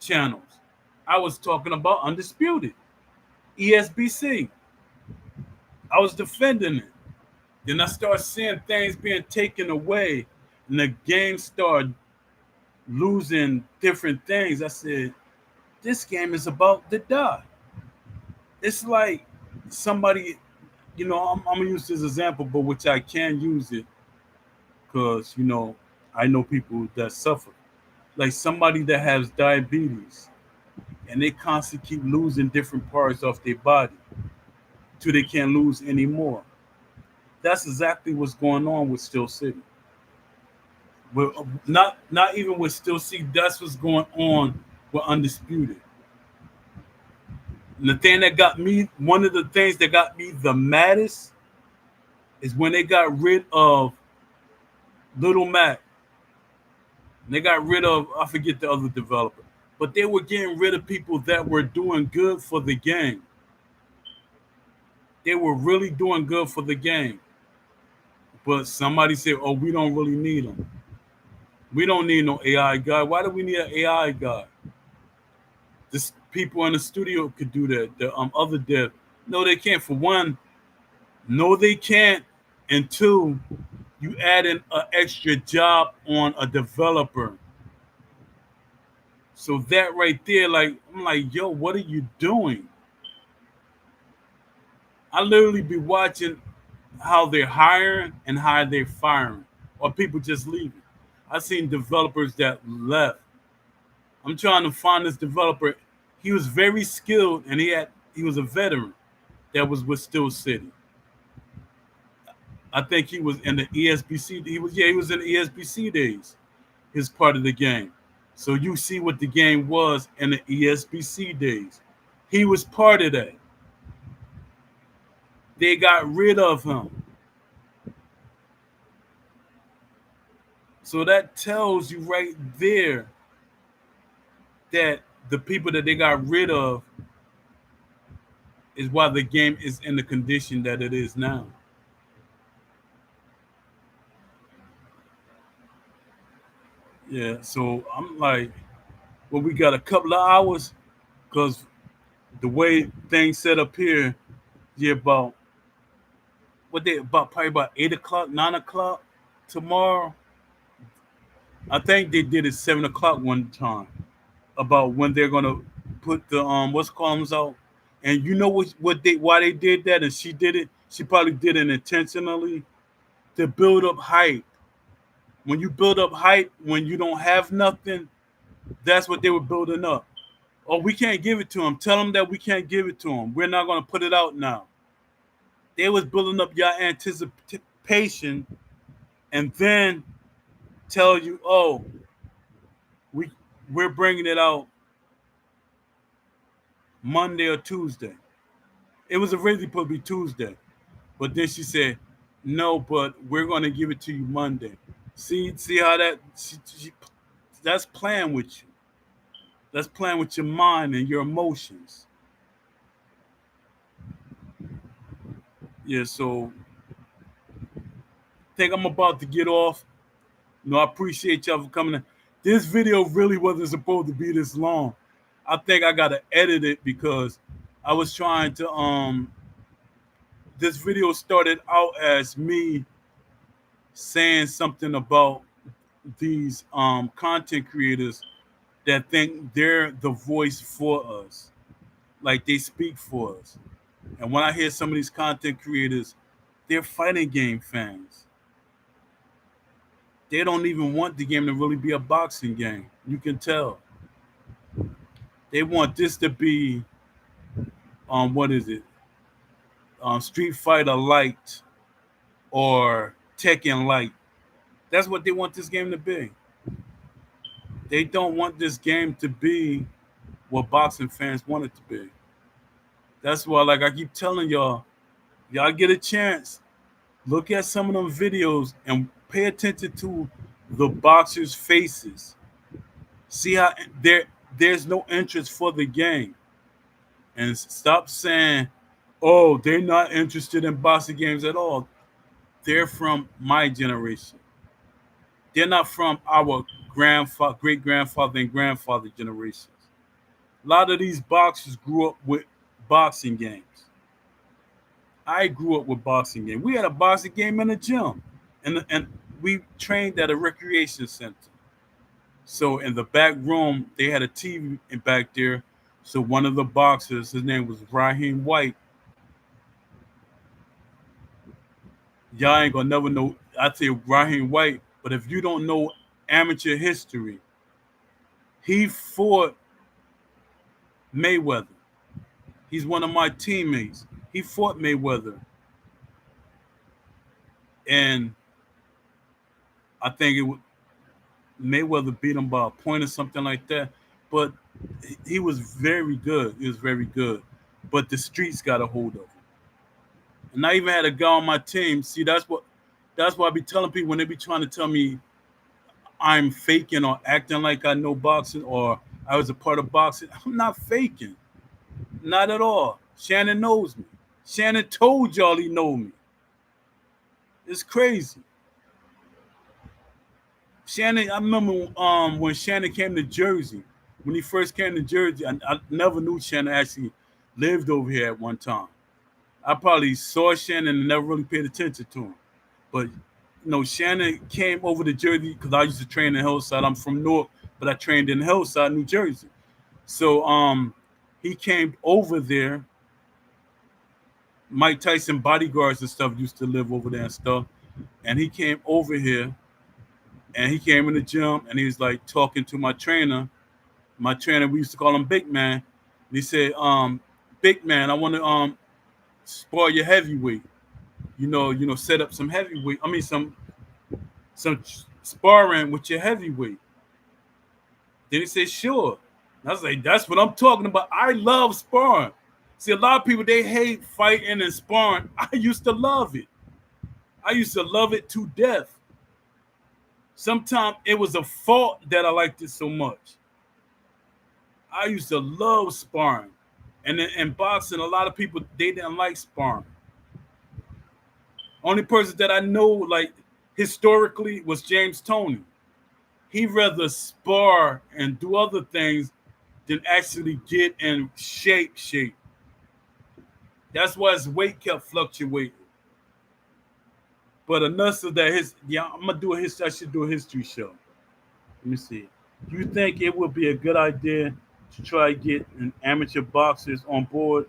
channels. I was talking about Undisputed, ESBC. I was defending it. Then I started seeing things being taken away, and the game started losing different things. I said, this game is about to die. It's like somebody, I'm gonna use this example, but which I can use it because I know people that suffer. Like somebody that has diabetes, and they constantly keep losing different parts of their body till they can't lose anymore. That's exactly what's going on with Steel City. But not even with Steel City. That's what's going on with Undisputed. And the thing that got me, one of the things that got me the maddest, is when they got rid of Little Mac. And they got rid of, I forget the other developer, but they were getting rid of people that were doing good for the game. They were really doing good for the game. But somebody said, "Oh, we don't really need them. We don't need no AI guy. Why do we need an AI guy? This people in the studio could do that. The other dev, no, they can't. For one, no, they can't. And two, you add in an extra job on a developer. So that right there, like I'm like, yo, what are you doing? I literally be watching how they're hiring and how they're firing, or people just leaving. I've seen developers that left. I'm trying to find this developer. He was very skilled, and he was a veteran that was with Steel City. I think he was in the ESBC. He was in the ESBC days. His part of the game. So you see what the game was in the ESBC days. He was part of that. They got rid of him. So that tells you right there that the people that they got rid of is why the game is in the condition that it is now. Yeah, so I'm like, well, we got a couple of hours because the way things set up here, yeah, about what they about probably about 8 o'clock, 9 o'clock tomorrow. I think they did it 7 o'clock one time about when they're gonna put the what's columns out. And you know what they why they did that, and she did it. She probably did it intentionally to build up hype. When you build up hype when you don't have nothing, that's what they were building up. Oh, we can't give it to them. Tell them that we can't give it to them. We're not gonna put it out now. They was building up your anticipation, and then tell you, oh, we we're bringing it out Monday or Tuesday. It was originally supposed to be Tuesday, but then she said, no, but we're going to give it to you Monday. See how that's playing with you. That's playing with your mind and your emotions. Yeah, so I think I'm about to get off. I appreciate y'all for coming in. This video really wasn't supposed to be this long. I think I gotta edit it because I was trying to this video started out as me saying something about these content creators that think they're the voice for us, like they speak for us. And when I hear some of these content creators, they're fighting game fans. They don't even want the game to really be a boxing game. You can tell. They want this to be what is it? Street Fighter Light or Tekken Light. That's what they want this game to be. They don't want this game to be what boxing fans want it to be. That's why, like I keep telling y'all get a chance, look at some of them videos and pay attention to the boxers' faces. See how there's no interest for the game, and stop saying, "Oh, they're not interested in boxing games at all." They're from my generation. They're not from our grandfather, great grandfather, and grandfather generations. A lot of these boxers grew up with boxing games. I grew up with boxing game. We had a boxing game in the gym, and we trained at a recreation center. So in the back room, they had a TV back there. So one of the boxers, his name was Raheem White. Y'all ain't gonna never know. I tell you Raheem White, but if you don't know amateur history, he fought Mayweather. He's one of my teammates. He fought Mayweather, and I think Mayweather beat him by a point or something like that. But he was very good. He was very good. But the streets got a hold of him. And I even had a guy on my team. See, that's why I be telling people when they be trying to tell me I'm faking or acting like I know boxing or I was a part of boxing. I'm not faking. Not at all. Shannon knows me. Shannon told y'all he know me. It's crazy. Shannon, I remember when Shannon came to Jersey. When he first came to Jersey, I never knew Shannon actually lived over here at one time. I probably saw Shannon and never really paid attention to him. But Shannon came over to Jersey because I used to train in Hillside. I'm from Newark, but I trained in Hillside, New Jersey. So he came over there. Mike Tyson bodyguards and stuff used to live over there and stuff. And he came over here and he came in the gym and he was like talking to my trainer. My trainer, we used to call him Big Man. And he said, Big Man, I want to spar your heavyweight. Set up some heavyweight. I mean, some sparring with your heavyweight. Then he said, sure. And I was like, that's what I'm talking about. I love sparring. See, a lot of people, they hate fighting and sparring. I used to love it. I used to love it to death. Sometimes it was a fault that I liked it so much. I used to love sparring. And in boxing, a lot of people, they didn't like sparring. Only person that I know, like, historically was James Toney. He rather spar and do other things than actually get in shape. That's why his weight kept fluctuating. But enough of that, I'm gonna do a history. I should do a history show. Let me see. Do you think it would be a good idea to try to get an amateur boxers on board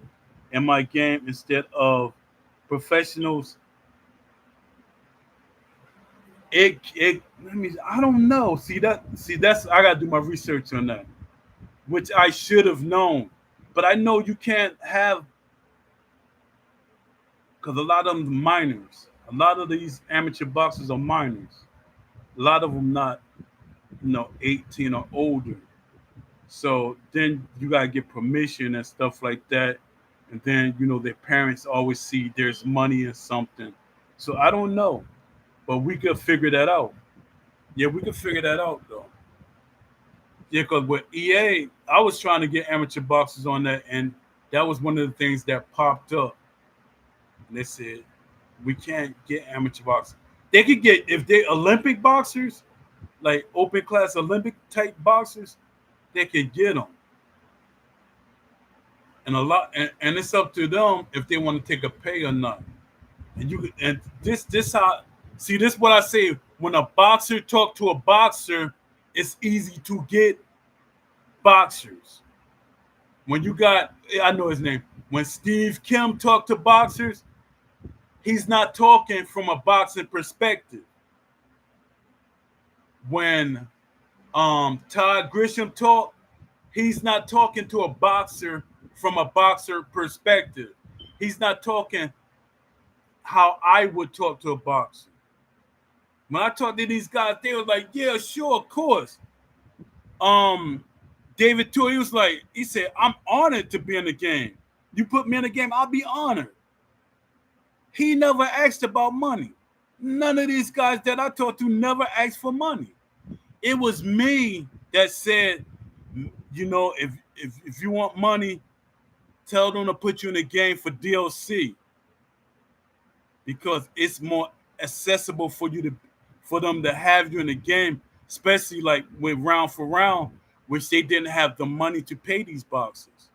in my game instead of professionals? I don't know. That's I gotta do my research on that, which I should have known. But I know you can't have because a lot of them minors. A lot of these amateur boxers are minors. A lot of them not 18 or older. So then you gotta get permission and stuff like that. And then their parents always see there's money in something. So I don't know, but we could figure that out. Yeah, we could figure that out though. Yeah, because with EA, I was trying to get amateur boxers on that, and that was one of the things that popped up. And they said we can't get amateur boxers. They could get if they Olympic boxers, like open class Olympic type boxers, they could get them. And and it's up to them if they want to take a pay or not. And this how see this what I say when a boxer talk to a boxer, it's easy to get boxers. When you got I know his name. When Steve Kim talked to boxers, he's not talking from a boxing perspective. When Todd Grisham talked, He's not talking to a boxer from a boxer perspective. He's not talking how I would talk to a boxer. When I talked to these guys, they were like, "Yeah, sure, of course." Um, David too, he said, "I'm honored to be in the game. You put me in the game, I'll be honored." He never asked about money. None of these guys that I talked to never asked for money. It was me that said, if you want money, tell them to put you in the game for DLC because it's more accessible for them to have you in the game, especially like with round for round, which they didn't have the money to pay these boxes.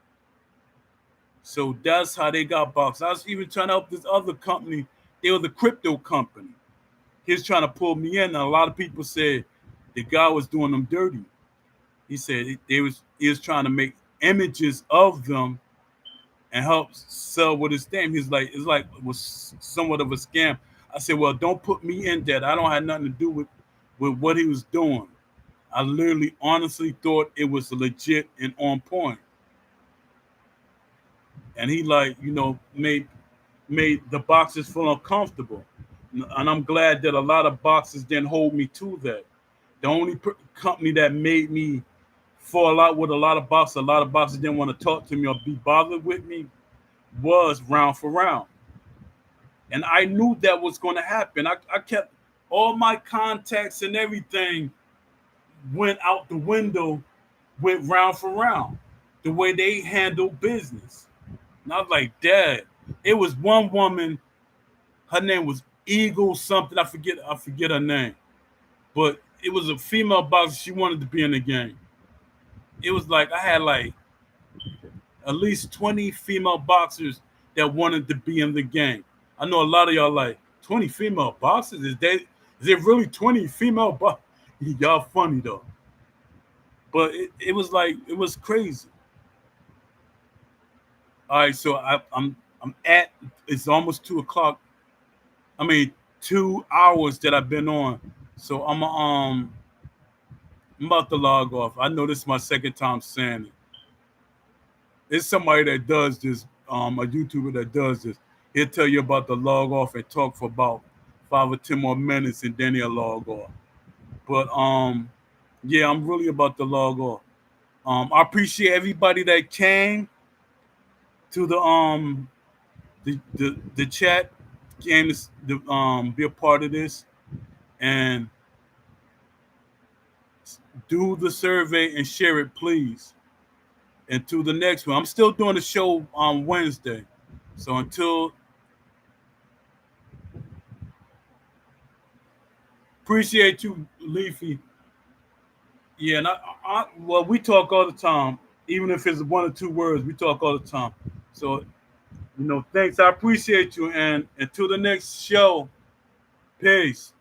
So that's how they got boxes. I was even trying to help this other company. They were the crypto company. He was trying to pull me in, and a lot of people said the guy was doing them dirty. He said he was trying to make images of them and help sell with his name. He's like, it was somewhat of a scam. I said, well, don't put me in that. I don't have nothing to do with what he was doing. I literally honestly thought it was legit and on point. And he made the boxers feel uncomfortable. And I'm glad that a lot of boxers didn't hold me to that. The only company that made me fall out with a lot of boxers didn't want to talk to me or be bothered with me, was round for round. And I knew that was going to happen. I kept all my contacts and everything went out the window, went round for round, the way they handle business. And I was like, Dad, it was one woman, her name was Eagle something. I forget her name. But it was a female boxer. She wanted to be in the game. It was like I had like at least 20 female boxers that wanted to be in the game. I know a lot of y'all like 20 female boxers. Is there really 20 female boxers? Y'all funny though. But it was like it was crazy. All right, so I'm at it's almost 2 o'clock. I mean 2 hours that I've been on. So I'm about to log off. I know this is my second time saying it. It's somebody that does this, a YouTuber that does this. He'll tell you about the log off and talk for about 5 or 10 more minutes, and then he'll log off. But yeah, I'm really about to log off. I appreciate everybody that came to the chat, came to be a part of this, and do the survey and share it, please. And to the next one, I'm still doing the show on Wednesday. So until appreciate you, Leafy. Yeah, and well, we talk all the time, even if it's one or two words. We talk all the time. So thanks. I appreciate you, and until the next show, peace.